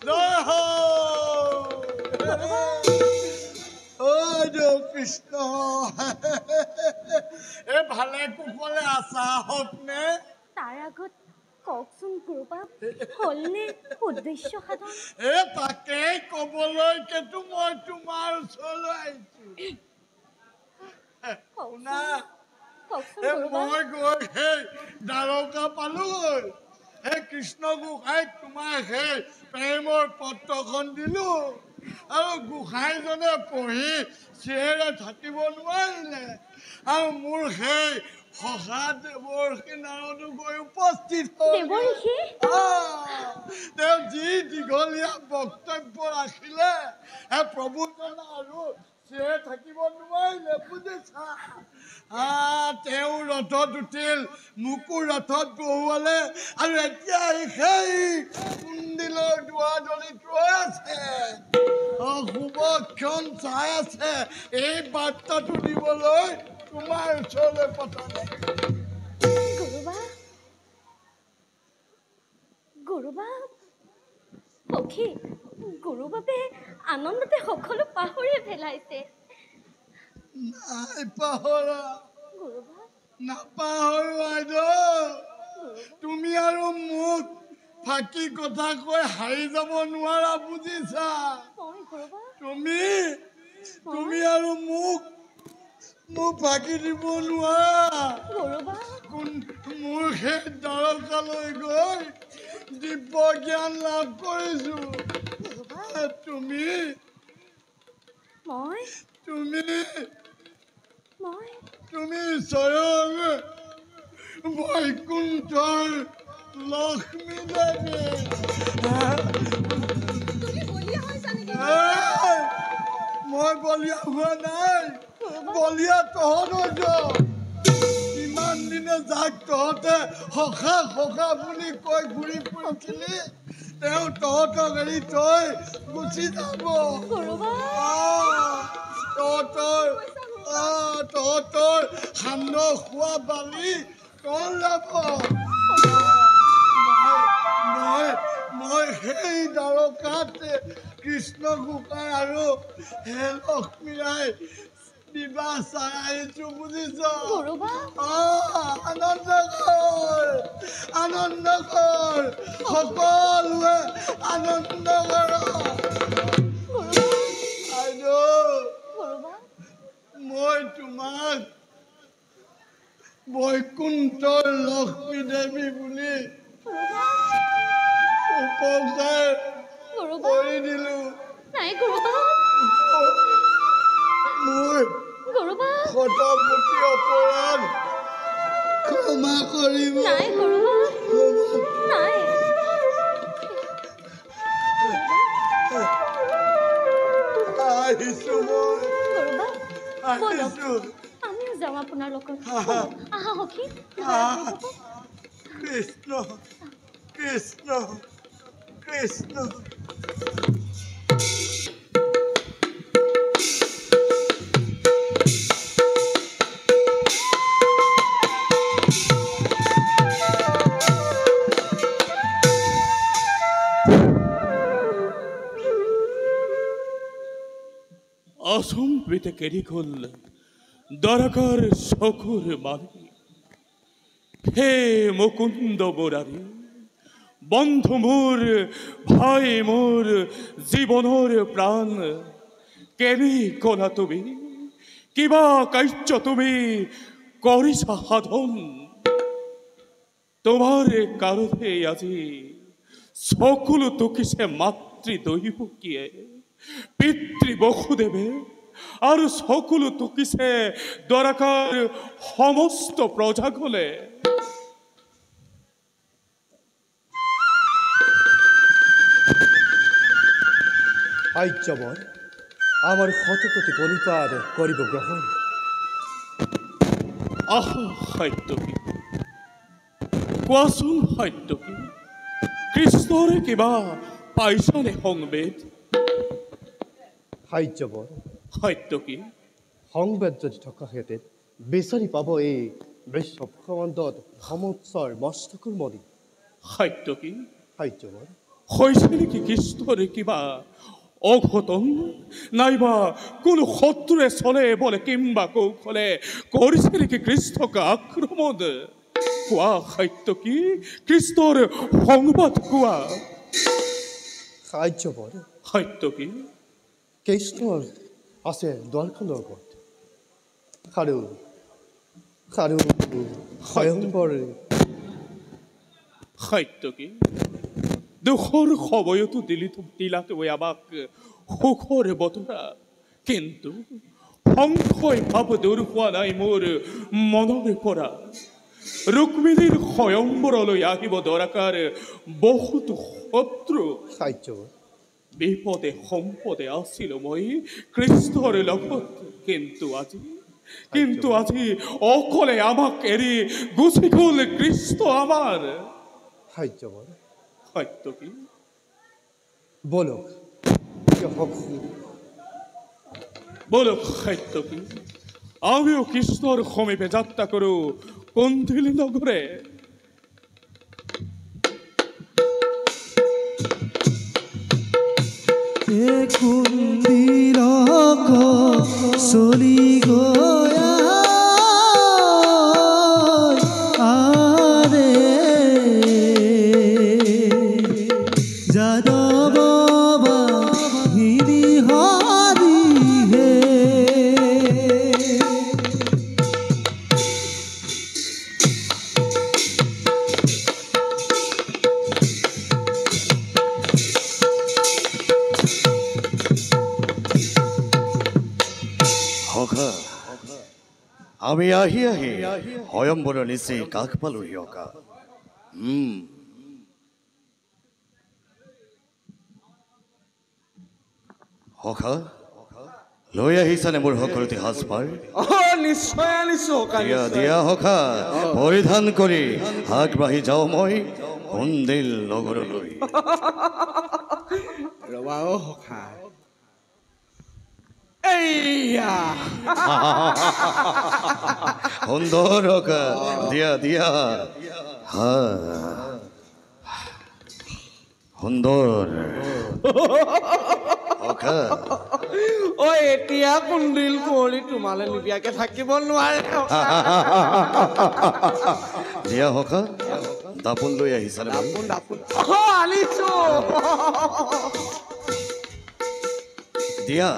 জয় হ কৃষ্ণ এই ভালে কুশলে আছা হওক নে তাৰ আগত কওকচোন গুৰুবা হলনে উদ্দেশ্য সাধন তাকে কবলৈকেতো মই তোমাৰ ওচৰলৈ আহিছো মই গৈ সেই দ্বাৰকা পালোগৈ সেই কৃষ্ণ গোসাঁইক তোমাৰ সেই প্ৰেমৰ পত্ৰখন দিলো আৰু গোসাঁইজনে পঢ়ি চিৰেৰে থাকিব নোৱাৰিলে আৰু মোৰ সেই সখা দেৱৰ্ষি নাৰদো গৈ উপস্থিত হ'ল তেওঁ যি দীঘলীয়া বক্তব্য ৰাখিলে প্ৰভুজন আৰু চিৰে থাকিব নোৱাৰিলে বুজিছা তেওঁ ৰথত উঠিল মোকো ৰথত বহুৱালে আৰু এতিয়া সেই কুণ্ডিলৰ দুৱাৰদলিত ৰৈ আছে শুভক্ষণ চাই আছে এই বাৰ্তাটো দিবলৈ তোমাৰ ওচৰলৈ পঠালে গুৰুবা সখী গুৰুবাবে আনন্দতে সকলো পাহৰিয়ে পেলাইছে নাই পাহৰা নাপাহৰো বাইদেউ তুমি আৰু মোক ফাঁকি কথা কৈ হাৰি যাব নোৱাৰা বুজিছা তুমি আৰু মোক ফাঁকি দিব নোৱাৰা মোৰ সেই দ্বাৰকালৈ গৈ দিব্য জ্ঞান লাভ কৰিছো তুমি স্বয়ং বৈকুণ্ঠৰ লক্ষ্মী দেৱী তুমি বলিয়া হৈছা নেকি মই বলিয়া হোৱা নাই বলিয়া তহঁত ইমান দিনে যাক তহঁতে সখা সখা বুলি কৈ ঘূৰি ফুৰিছিলি তেওঁ তহঁতক এৰি থৈ গুচি যাব তহঁতৰ সান্দহ খোৱা বালি কল যাব মই সেই দ্বাৰকাত কৃষ্ণ গোপাই আৰু হে লক্ষ্মীৰাই বিবাহ চাই আহিছো বুজিছ আনন্দ কৰ সকলোৱে আনন্দ কৰ মই তোমাক বৈকুণ্ঠৰ লক্ষ্মী দেৱী বুলি উপকাৰ কৰি দিলো মোৰ শতকোটি অপৰাধ ক্ষমা কৰিব আহিছো আমিও যাওঁ আপোনাৰ লগত আহা সখী কৃষ্ণ কৃষ্ণ কৃষ্ণ অসম্প্রীতে কেড়ে গল দ্বারকার শকুর মারি হে মুকুন্দ মুরারি বন্ধু মোর ভাই মোর জীবনের প্রাণ কেনি কলা তুমি কিবা কার্য তুমি করিছা সাধন তোমার কারণে আজি সকল তোকিছে মাতৃদৈব কিয়ে পিতৃ বসুদেবে আর সকল তোকিছে দ্বারকার সমস্ত প্রজাগলে আজ্ঞাবর আমার শতকোটি পরিপাদ করিব গ্রহণ আহা সাহিত্যকী কোৱাচোন সাহিত্যকী কৃষ্ণৰে কিবা পাইছানে সংবেদ আজ্ঞাবৰ সাহিত্যকী সংবেদ যদি থকা হেঁতে বিচাৰি পাব এই বিশ্বব্ৰহ্মাণ্ডত সমস্তৰ মস্তকৰ মণি সাহিত্যকী আজ্ঞাবৰ হৈছে নেকি কৃষ্ণৰে কিবা অঘটন নাইবা কোনো শত্ৰুৱে চলে বলে কিংবা কৌশলে কৰিছে নেকি কৃষ্ণক আক্ৰমণ কোৱা সাহিত্যকী কৃষ্ণৰ সংবাদ কোৱা আজ্ঞাবৰ সাহিত্যকী কৃষ্ণৰ আছে দ্বাৰখনৰ ওপৰত আৰু স্বয়ংবৰ সাহিত্যকী দুখৰ সময়তো দিলা তুমি আমাক সুখৰ বতৰা কিন্তু সংশয় ভাৱ দূৰ হোৱা নাই মোৰ মনৰ পৰা ৰুক্মিণীৰ স্বয়ংবৰলৈ আহিব দৰকাৰ বহুতো শত্ৰু আজ্ঞাবৰ বিপদে সম্পদে আছিলো মই কৃষ্ণৰ লগত কিন্তু আজি অকলে আমাক এৰি গুচি গ'ল কৃষ্ণ আমাৰ আজ্ঞাবৰ সাহিত্যকী বলক বলক সাহিত্যকী আমিও কৃষ্ণৰ সমীপে যাত্ৰা কৰো কন্থিলি নগৰে চলি গয়া আৰে যাদৱ বাহিনী হৰি হে সখা আমি আহি স্বয়ম্বৰৰ নিচেই কাষ পালোহি অকা সখা লৈ আহিছানে মোৰ সকলোতে সাজপাৰ নিশ্চয় আনিছো সখা দিয়া দিয়া সখা পৰিধান কৰি আগবাঢ়ি যাওঁ মই কন্দিল নগৰলৈ ৰবা সখা এইয়া সুন্দৰ সখা দিয়া দিয়া হা সুন্দৰ সখা ঐ এতিয়া কুন্দিল কুঁৱলী তোমালে নিবিয়াকে থাকিব নোৱাৰে দিয়া সখা দাপোন লৈ আহিছানে আনিছো দিয়া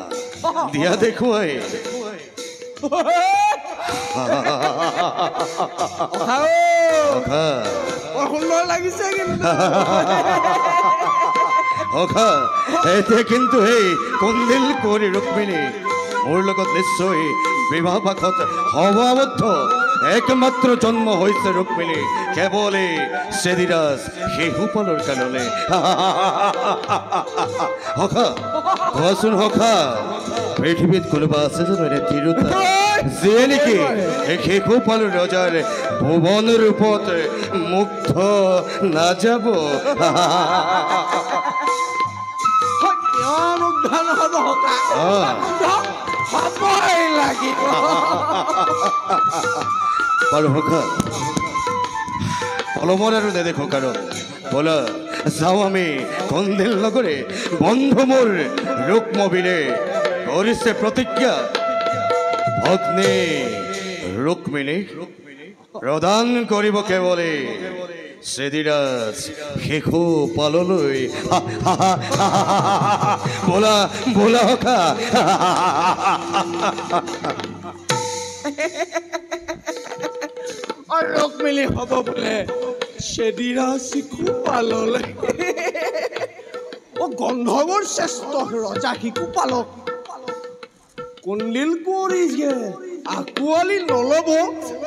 দিয়া দেখুৱাই সখা সুন্দৰ লাগিছে কিন্তু সখা এতিয়া কিন্তু সেই কন্দিল কুঁৱৰী ৰুক্মিণী মোৰ লগত নিশ্চয় বিবাহ পাশত হ'ব আবদ্ধ একমাত্ৰ জন্ম হৈছে ৰুক্মিণী কেৱল এই চেদিৰাজ শিশুপালৰ কাৰণে সখা কোৱাচোন সখা পৃথিৱীত কোনোবা আছে জানো এনে তিৰোতা যিয়ে নেকি এই শিশুপালৰ ৰজাৰ ভুৱন ৰূপত মুগ্ধ নাযাব বাৰু সখা পলমৰ আৰু নেদেখো কাৰণ বলা যাওঁ আমি কন্দিল নগৰে বন্ধু মোৰ ৰুক্মবীৰে কৰিছে প্ৰতিজ্ঞা ভগ্নী ৰুক্মিণী প্ৰদান কৰিব কেৱলে চেদিৰাজ শিশু পাললৈ বোলা বোলা সখা ৰুক্মিণী হ'ব বোলে চেদিৰাজ শিশু পাললৈ গন্ধৰ্বৰ শ্ৰেষ্ঠ ৰজা শিশু পালক কন্দিল কুঁৱৰী যে আঁকোৱালি নল'ব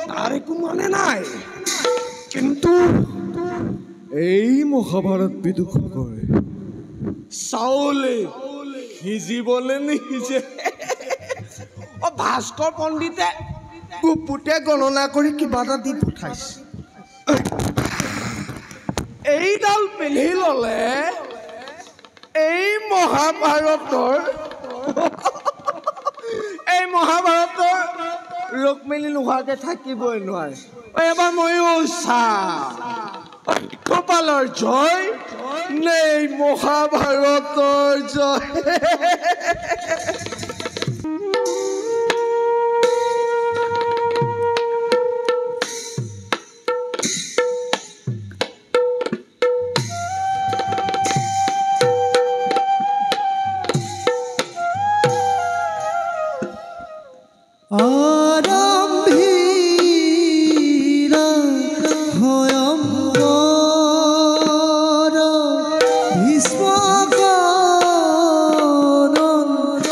তাৰ একো মানে নাই কিন্তু এই মহাভাৰত বিদূষকৰ চাউলে সিজিবলে নিসিজে ভাস্কৰ পণ্ডিতে গুপুতে গণনা কৰি কিবা এটা দি পঠাইছে এইডাল পিন্ধি ল'লে এই মহাভাৰতৰ ৰুক্মিণী নোহোৱাকে থাকিবই নোৱাৰে এবাৰ ময়ো শিশুপালৰ জয় নে মহাভাৰতৰ জয় আৰম্ভীৰা ভয়ংকৰ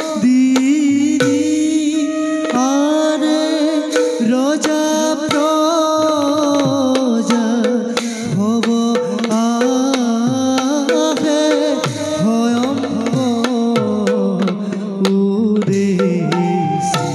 ভীষ্মকনন্দিনী আৰে ৰজা প্ৰজা ভৱ আহে ভয়ংকৰ উদেশী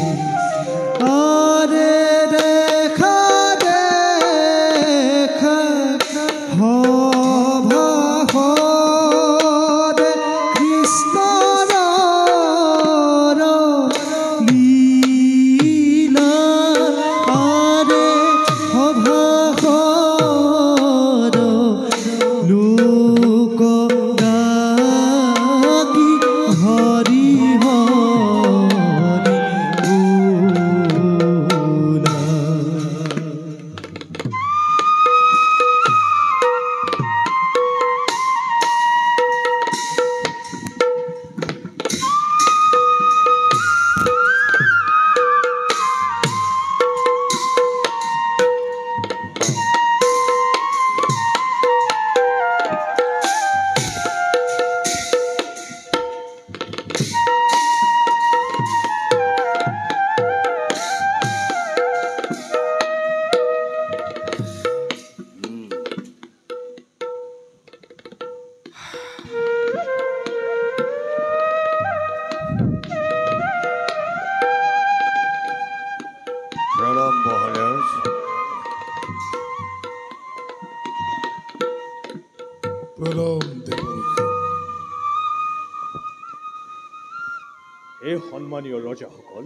সন্মানীয় ৰজাসকল,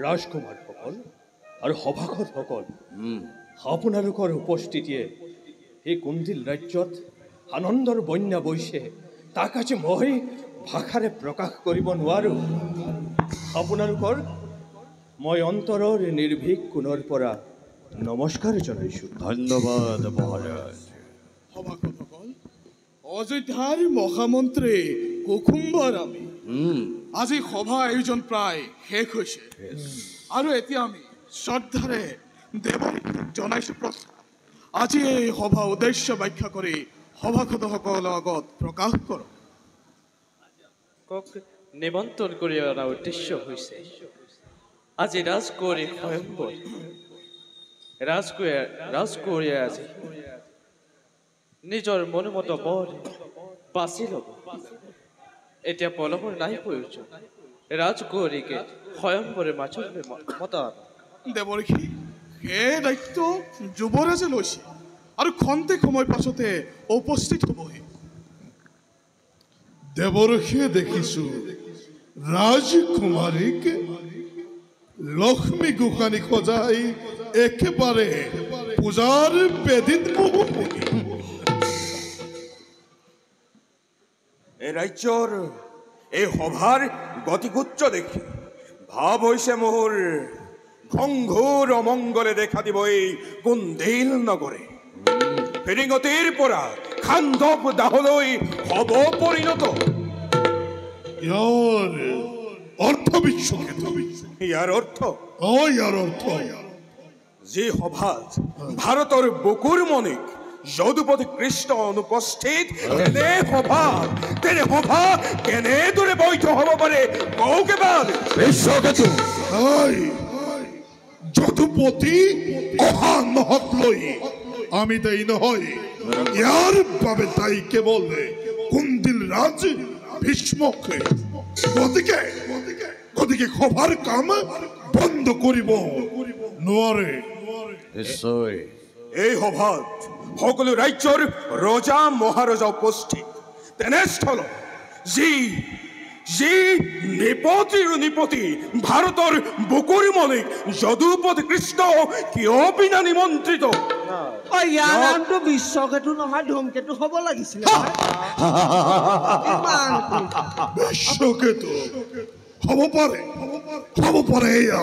ৰাজকুমাৰসকল আৰু সভাসদসকল, আপোনালোকৰ উপস্থিতিয়ে এই কুন্দিল ৰাজ্যত আনন্দৰ বন্যা বৈছে, তাক আজি মই ভাষাৰে প্ৰকাশ কৰিব নোৱাৰোঁ। আপোনালোকৰ মই অন্তৰৰ নিৰ্ভীক কোণৰ পৰা নমস্কাৰ জনাইছোঁ। ধন্যবাদ মহাৰাজ। সভাসদসকল, অযোধ্যাৰ মহামন্ত্ৰী কুসুম্বৰামে আজি সভা আয়োজন প্ৰায় শেষ হৈছে আৰু এতিয়া আমি শ্ৰদ্ধাৰে দেৱক জনাইছোঁ প্ৰশ্ন। আজি এই সভা উদ্দেশ্য ব্যাখ্যা কৰি সভাসদসকলৰ আগত প্ৰকাশ কৰক। নিমন্ত্ৰণ কৰি অনা উদ্দেশ্য হৈছে আজি ৰাজকুঁৱৰী স্বয়ম্বৰ। ৰাজকুঁৱৰীয়ে আজি নিজৰ মনোমত বৰ বাছি ল'ব। এতিয়া পলমৰ নাই প্ৰয়োজন, ৰাজকুঁৱৰীকে স্বয়ম্বৰে মাজলৈ মতা। দেৱৰ্ষি, সেই দায়িত্ব যুৱৰাজে লৈছে আৰু খন্তেক সময় পাছতে উপস্থিত হ'বহি। দেৱৰ্ষিয়ে দেখিছো ৰাজকুমাৰীক লক্ষ্মী গোসানী সজাই একেবাৰে পূজাৰ বেদীত বহি। এই ৰাজ্যৰ এই সভাৰ গতিগুচ্ছ দেখি ভাৱ হৈছে মোৰ ঘংঘোৰ অমংগলে দেখা দিব এই কুন্দিল নগৰে। ফিৰিঙতিৰ পৰা খান্দৱ দাহলৈ হ'ব পৰিণত। ইয়াৰ অৰ্থ বিশ্বকে ইয়াৰ অৰ্থ ইয়াৰ অৰ্থ যি সভাত ভাৰতৰ বুকুৰ মণিক যদুপতি কৃষ্ণ অনুপস্থিত, তেনে সভা কেনেদৰে বৈধ হ'ব পাৰে কওক এবাৰ। যদুপতি অহা নহক লৈ আমি দায়ী নহয়, ইয়াৰ বাবে দায়ী কেৱল কুন্দিল ৰাজ ভীষ্মক। গতিকে সভাৰ কাম বন্ধ কৰিব নোৱাৰে। নিশ্চয় এই সভাত সকলো ৰাজ্যৰ ৰজা মহাৰজা উপস্থিত। তেনেস্থলত যি নিপতি ভাৰতৰ বুকুৰ মণিক যদুপতি কৃষ্ণ কিয় বিনা নিমন্ত্ৰিত? ইয়াৰ নামটো বিশ্বকেতু নহয়, ধূমকেতু হ'ব লাগিছিলে। বিশ্বকেতু হ'ব পাৰে এয়া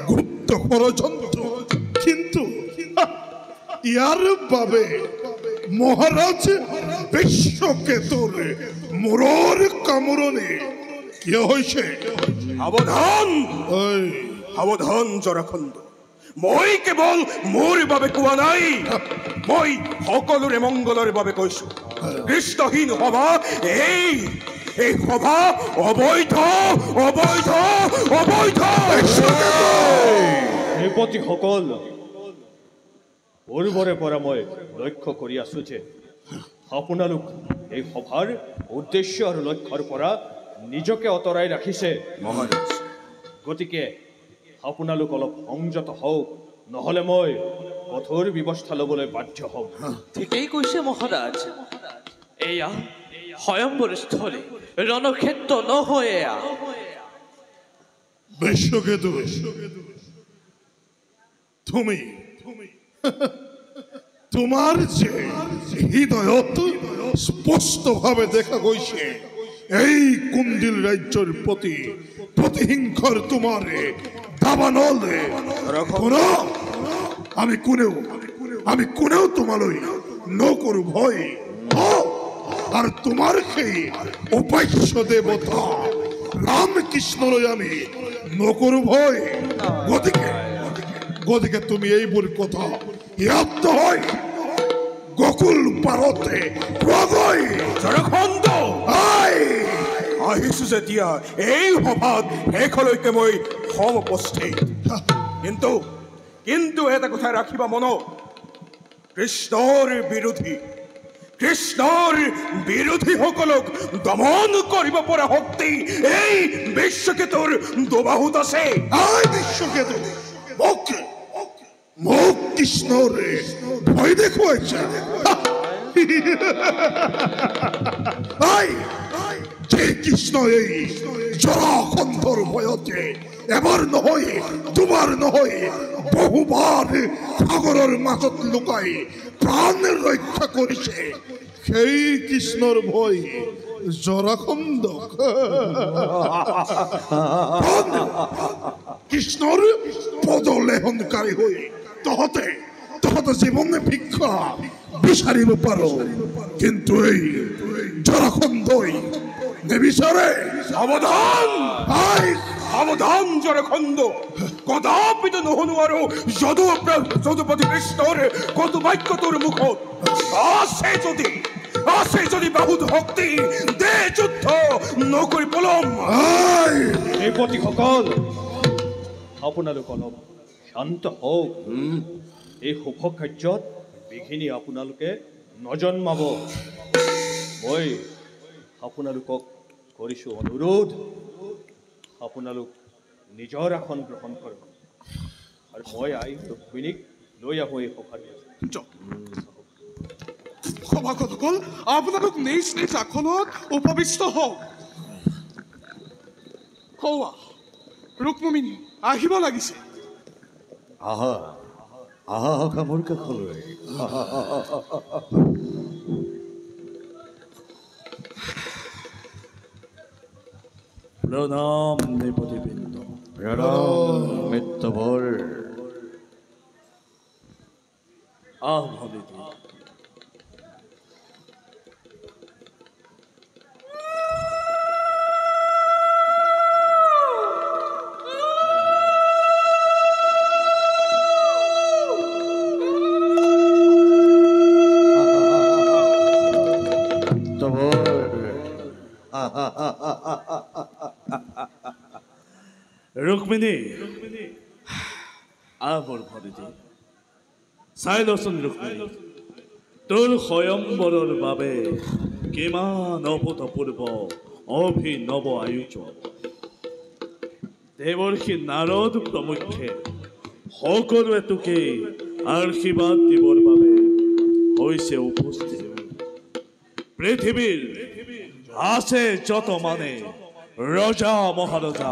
গুপ্ত ষড়যন্ত্ৰ, কিন্তু ইয়াৰ বাবে মহাৰাজ বিশ্বকেতুৰ মূৰৰ কামোৰণি কিয় হৈছে? সাৱধান জৰাখণ্ড, মই কেৱল মোৰ বাবে কোৱা নাই, মই সকলোৰে মংগলৰ বাবে কৈছো। কৃষ্ণহীন সভা এই সভা অবৈধ। নৃপতিসকল, পূৰ্বৰে পৰা মই লক্ষ্য কৰি আছো যে আপোনালোক এই সভাৰ উদ্দেশ্য আৰু লক্ষ্যৰ পৰা নিজকে আঁতৰাই ৰাখিছে মহাৰাজ। গতিকে আপোনালোক অলপ সংযত হওক, নহ'লে মই কঠোৰ ব্যৱস্থা ল'বলৈ বাধ্য হ'ম। ঠিকেই কৈছে মহাৰাজ, এয়া স্বয়ম্বৰ স্থলী, ৰণক্ষেত্ৰ নহয় এয়া। বিশ্বকেতু, তোমাৰ যে হৃদয়ত স্পষ্টভাৱে দেখা গৈছে এই কুন্দিল ৰাজ্যৰ প্ৰতি প্ৰতিহিংসাৰ তোমাৰ দাবানলে। আমি কোনেও তোমালৈ নকৰো ভয়, আৰু তোমাৰ সেই উপাস্য দেৱতা ৰামকৃষ্ণলৈ আমি নকৰো ভয়। গতিকে তুমি এইবোৰ কথা ইয়াত নহয়, গকুল পাৰতে আহিছো যেতিয়া এই সভাত শেষলৈকে মই সমুপস্থিত। কিন্তু এটা কথা ৰাখিবা মনত, কৃষ্ণৰ বিৰোধীসকলক দমন কৰিব পৰা শক্তি এই বিশ্বকেতুৰ দুবাহুত আছে। বিশ্বকেতু মোক কৃষ্ণৰে ভয় দেখুৱাইছে। যে কৃষ্ণ এই জরাখণ্ডর ভয়তে এবার নহয় দুবার নহয় বহুবার সাগরের মাজত লুকাই প্রাণ রক্ষা করেছে সেই কৃষ্ণর ভয় জরাখণ্ড কৃষ্ণর পদলেহনকারী হয়ে তহতে জীবনে ভিক্ষা বিচারিব পারো কিন্তু এই জরাখণ্ডই নেবিচারে সাবধান সাবধান জরাখণ্ড কদাপিত নহনু আৰু যদুপতি কৃষ্ণৰ কত বাক্য তোৰ মুখত আছে যদি বহুত শক্তি দে যুদ্ধ নকৰি পলম এই পতিসকল আপোনালোক অলপ শান্ত হওক এই শুভ কাৰ্যত বিঘিনি আপোনালোকে নজন্মাব মই আপোনালোকক কৰিছোঁ অনুৰোধ আপোনালোক নিজৰ আসন গ্ৰহণ কৰক আৰু মই ৰুক্মিণীক লৈ আহোঁ এই সভাত সভাসদসকল আপোনালোক নিজ নিজ আসনত উপবিষ্ট হওক হৌৱা ৰুক্মিণী আহিব লাগিছে আহা আহা সখা মোৰ কাষলৈ প্ৰণাম নৃপতিবৃন্দ প্ৰণাম মিত্ৰবৰ ভৱিতি ৰুক্মিণী মোৰ ভৱিতি চাই লচোন ৰুক্মিণী তোৰ স্বয়ম্বৰৰ বাবে কিমান অভূতপূৰ্ব অভিনৱ আয়োজন দেৱৰ্ষি নাৰদ প্ৰমুখ্যে সকলোৱে তোকে আশীৰ্বাদ দিবৰ বাবে হৈছে উপস্থিত পৃথিৱীৰ আছে যত মানে ৰজা মহাৰজা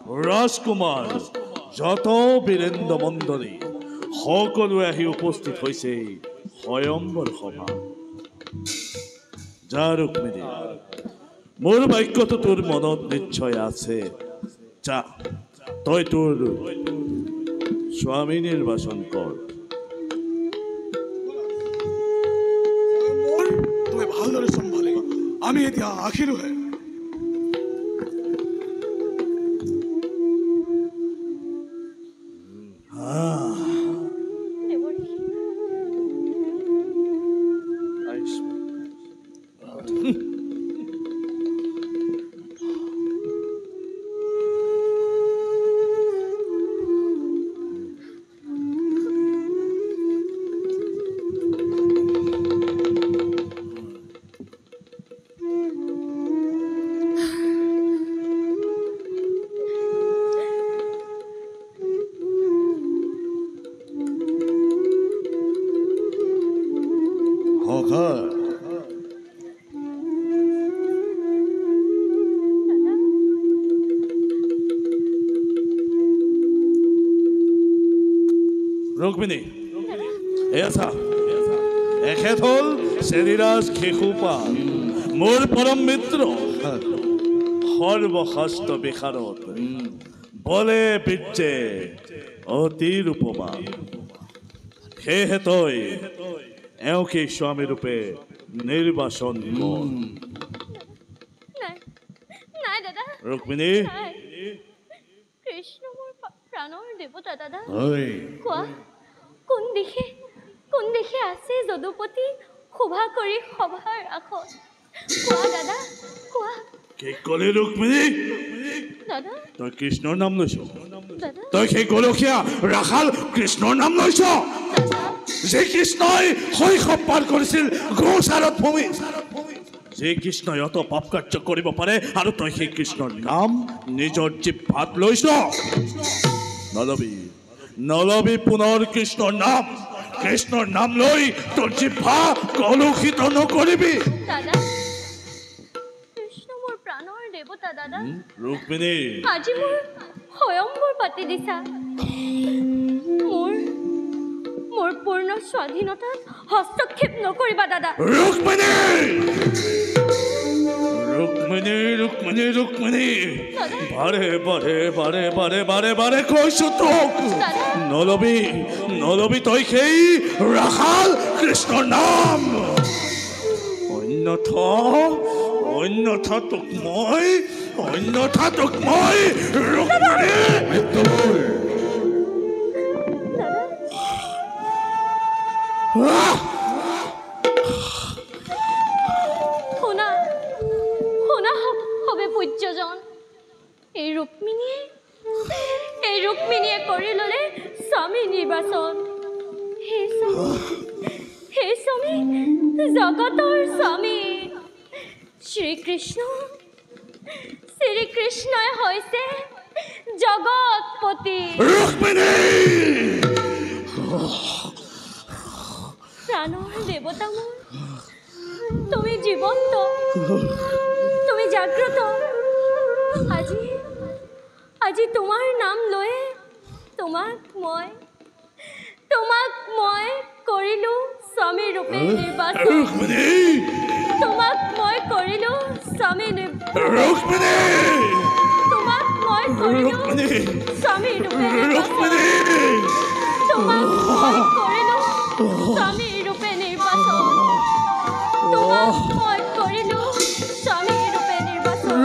ৰাজকুমাৰ যত বীৰেন্দ্ৰ মণ্ডলী সকলোৱে আহি উপস্থিত হৈছে স্বয়ম্বৰ সভা যা ৰুক্মিণী মোৰ বাক্যটো তোৰ মনত নিশ্চয় আছে যা তই তোৰ স্বামী নিৰ্বাচন কৰ তুমি ভালদৰে চম্ভালি আমি এতিয়া আহিলোহে ৰুক্মিণী এয়া চা এখেত হ'ল শ্ৰীৰাজ শিশুপাল মোৰ পৰম মিত্ৰ সৰ্বশাস্ত্ৰ বিশাৰদ বলে বীৰ্যে অতি ৰূপৱান সেয়েহে তই এওঁকে স্বামী ৰূপে নিৰ্বাচন কৰ নাই দাদা ৰুক্মিণী কৃষ্ণ মোৰ প্ৰাণৰ দেৱতা দাদা ঐ কোৱা কোন দিশে আছে যদুপতি শোভা কৰি সভাৰ ৰাখত কোৱা দাদা কোৱা কি ক'লি ৰুক্মিণী দাদা তই কৃষ্ণৰ নাম লৈছ দাদা তই সেই গলসীয়া ৰাখাল কৃষ্ণৰ নাম লৈছ যে কৃষ্ণই শৈশৱ পাৰ কৰিছিল গৌচাৰত ভূমিত যে কৃষ্ণই অত পাপ কাৰ্য কৰিব পাৰে আৰু তই সেই কৃষ্ণৰ নাম নিজৰ জিভাত লৈছ নলবি পুনৰ কৃষ্ণৰ নাম লৈ তোৰ জিভা কলুষিত নকৰিবি দাদা কৃষ্ণ মোৰ দাদা ৰুক্মিণী আজি মোৰ স্বয়ংবৰ পাতি দিছা মোৰ পূৰ্ণ স্বাধীনতাত হস্তক্ষেপ নকৰিবা দাদা ৰুক্মিণী ৰুক্মিণী ৰুক্মিণী ৰুক্মিণী বাৰে বাৰে বাৰে বাৰে বাৰে বাৰে কৈছো তোক নলবি তই সেই ৰাখাল কৃষ্ণৰ নাম অন্যথা তোক মই ৰুক্মিণী শুনা হবে পূজ্যজন এই ৰুক্মিণীয়ে কৰি ল'লে স্বামী নিৰ্বাচন সেই স্বামী জগতৰ স্বামী শ্ৰীকৃষ্ণই হৈছে জগতপতি প্ৰাণৰ দেৱতা মোৰ তুমি জীৱন্ত তুমি জাগ্ৰত আজি তোমাৰ নাম লৈ তোমাক মই কৰিলো স্বামী ৰূপে নিৰ্বাচন তোমাক মই কৰিলো স্বামী তোমাক মই কৰিলো স্বামী ৰূপে তোমাক মই কৰিলো স্বামী ৰূপে নিৰ্বাচন তোমাক মই কৰিলো স্বামী ৰূপে নিৰ্বাচন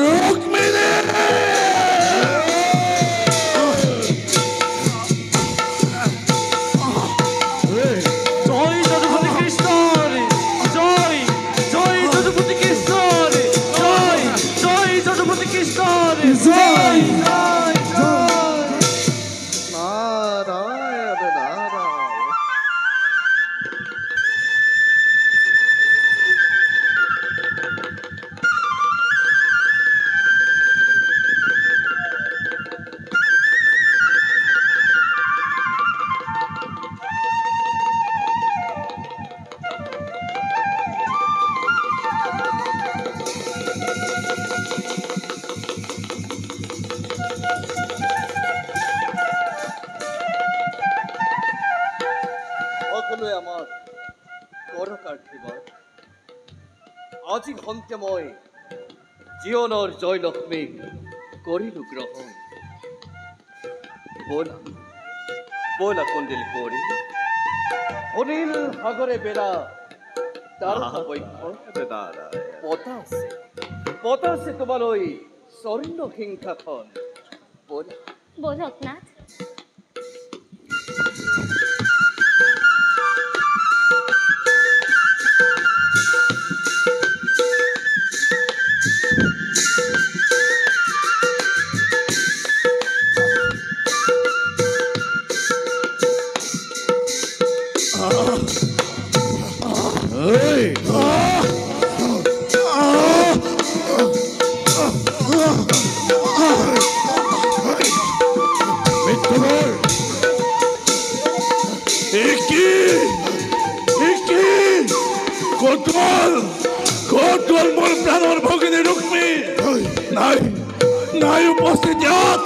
আজি সন্ধ্যা মই জীৱনৰ জয়লক্ষ্মীক কৰিলো গ্ৰহণ বলা কণ্ডিল কৰি অনিল সাগৰে বেৰা পতাছে তোমালৈ স্বৰ্ণ সিংহাখন বলক নাথ মোৰ প্ৰাণৰ ভগিনী ৰুক্মী নাই উপস্থিত ইয়াত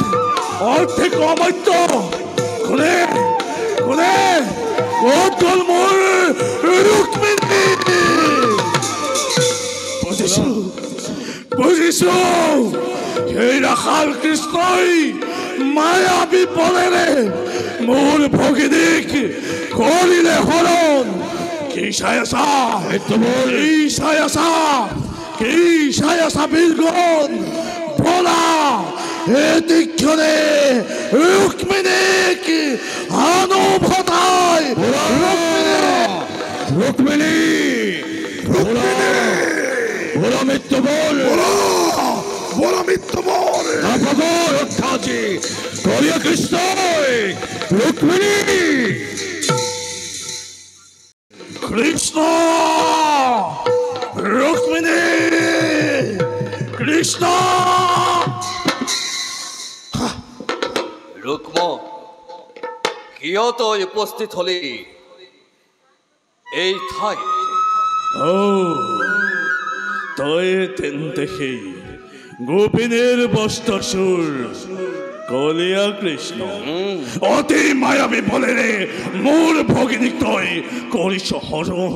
অৰ্থিক অমত্য কোনে ক'ত গ'ল মোৰ ৰুক্মিণী বুজিছো সেই ৰাখাল কৃষ্ণই মায়াবী বলেৰে মোৰ ভগিনীক কৰিলে হৰণ কি চাই আছা বীৰগণ বলা এদিক্ষণে ৰুক্মিণীক আনো ভতাই ৰুক্মিণী মৃত্যু বল ৰক্ষাজি কৰিয়া কৃষ্ণ ৰুক্মিণী কৃষ্ণ ৰুক্মিণী কৃষ্ণ ৰুক্ম কিয় তই উপস্থিত হলি এই ঠাই তই তেন্তে সেই গোপিনীৰ বস্ত্ৰচুৰ কলীয়া কৃষ্ণ অতি মায়াবী বলেৰে মোৰ ভগিনীক তই কৰিছ হৰণ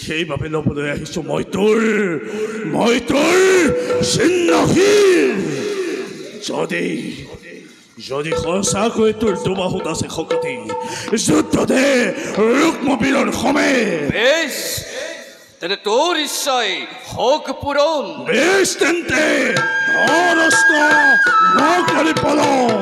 সেইবাবে ল'বলৈ আহিছো মই তোৰ চিহ্নহীন যদি সঁচাকৈ তোৰ দুবাহুত আছে শক্তি যুদ্ধতে ৰুক্মবীৰৰ সমে বেশ তেনে তোৰ ইচ্ছাই হক পূৰণ বেশ তেন্তে ধৰস্ত নকৰি পলম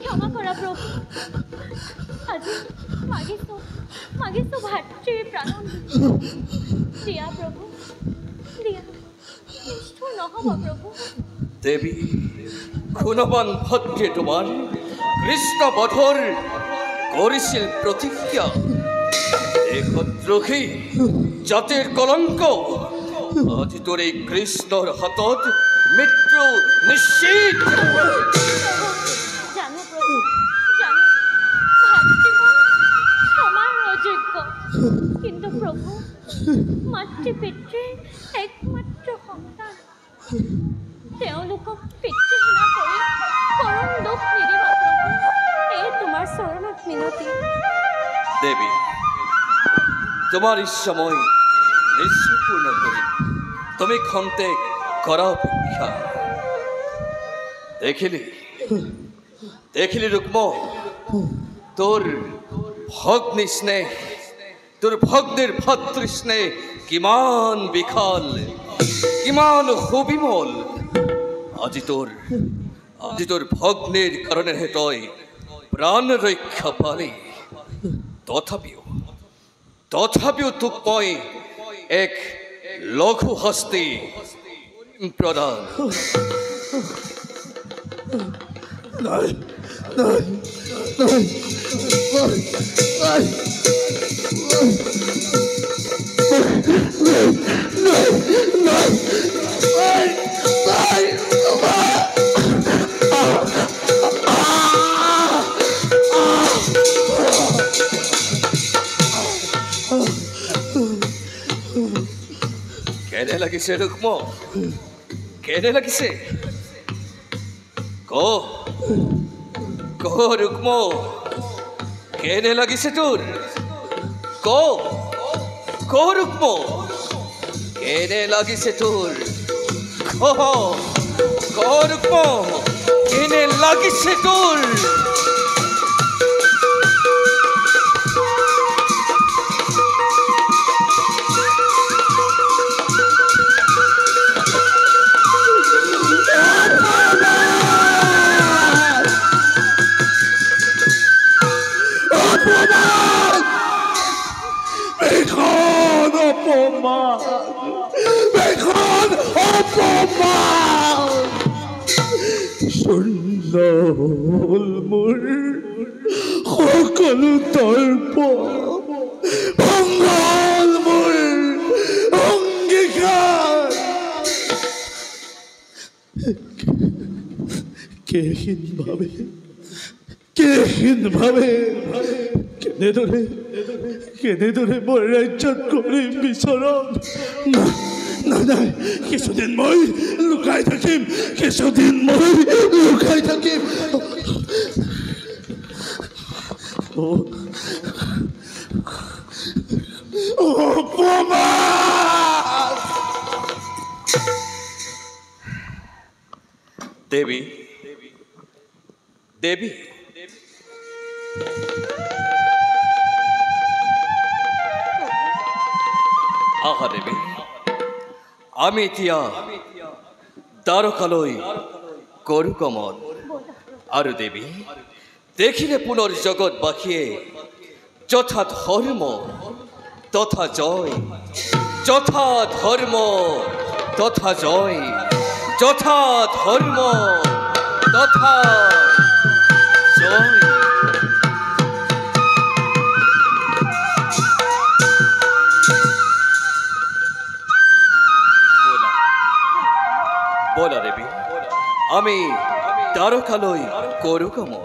ক্ষমা কৰা প্ৰভু আজি মাগিছো ভাতৃৰ প্ৰাণ দিয়া প্ৰভু দিয়া নিষ্ঠুৰ নহ'ব প্ৰভু দেৱী গুণৱান ভদ্ৰে তোমাৰ কৃষ্ণ বধৰ কৰিছিল প্ৰতিজ্ঞা দেশত ৰখি জাতিৰ কলংক আজি তোৰ এই কৃষ্ণৰ হাতত মৃত্যু নিশ্চিত জানো প্ৰভু জানো ভাতৃ মোৰ ক্ষমাৰ অযোগ্য কিন্তু প্ৰভু মাতৃ পিতৃৰ একমাত্ৰ সন্তান তেওঁলোকক পিতৃহীনা কৰি কৰণ দুখ নিদিবা প্ৰভু এই তোমাৰ চৰণত মিনতি দেৱী তোমাৰ ইচ্ছা মই নিশ্চয় পূৰ্ণ কৰিম তুমি খন্তেক করা অপেক্ষা। দেখিলি রুক্ম, তোর ভগ্নী স্নেহ, তোর ভগ্নের ভাতৃস্নেহ কিমান বিখাল, কিমান হবিমল। আজি তোর ভগ্নের কারণে হেতই প্রাণ রক্ষা পালে, তথাপিও তোক মই এক লঘু হস্তি প্রদান। নাই নাই নাই কেনে লাগিছে রুক্ম, কেনে লাগিছে? ক রুক্ম, কেনে লাগিছে তোর? ক রুক্ম, কেনে লাগিছে তোর? ক রুক্ম, কেনে লাগিছে তোর? সুন্দর মোৰ সকলো তৰ্প, ভংগল মোৰ অংগীকাৰ। কেহীনভাৱে কেনেদৰে মই ৰাজ্যত কৰিম বিচৰণ? নাই, কিছুদিন মই লুকাই থাকিম। দেবী, আহা দেবী, আমি এতিয়া দ্বাৰকালৈ কৰো গমন। আৰু দেৱী, দেখিলে পুনৰ জগতবাসীয়ে যথা ধৰ্ম তথা জয়, যথা ধৰ্ম তথা জয়, যথা ধৰ্ম তথা জয়। বলা দেবী, আমি দ্বাৰকালৈ কৰো গমন।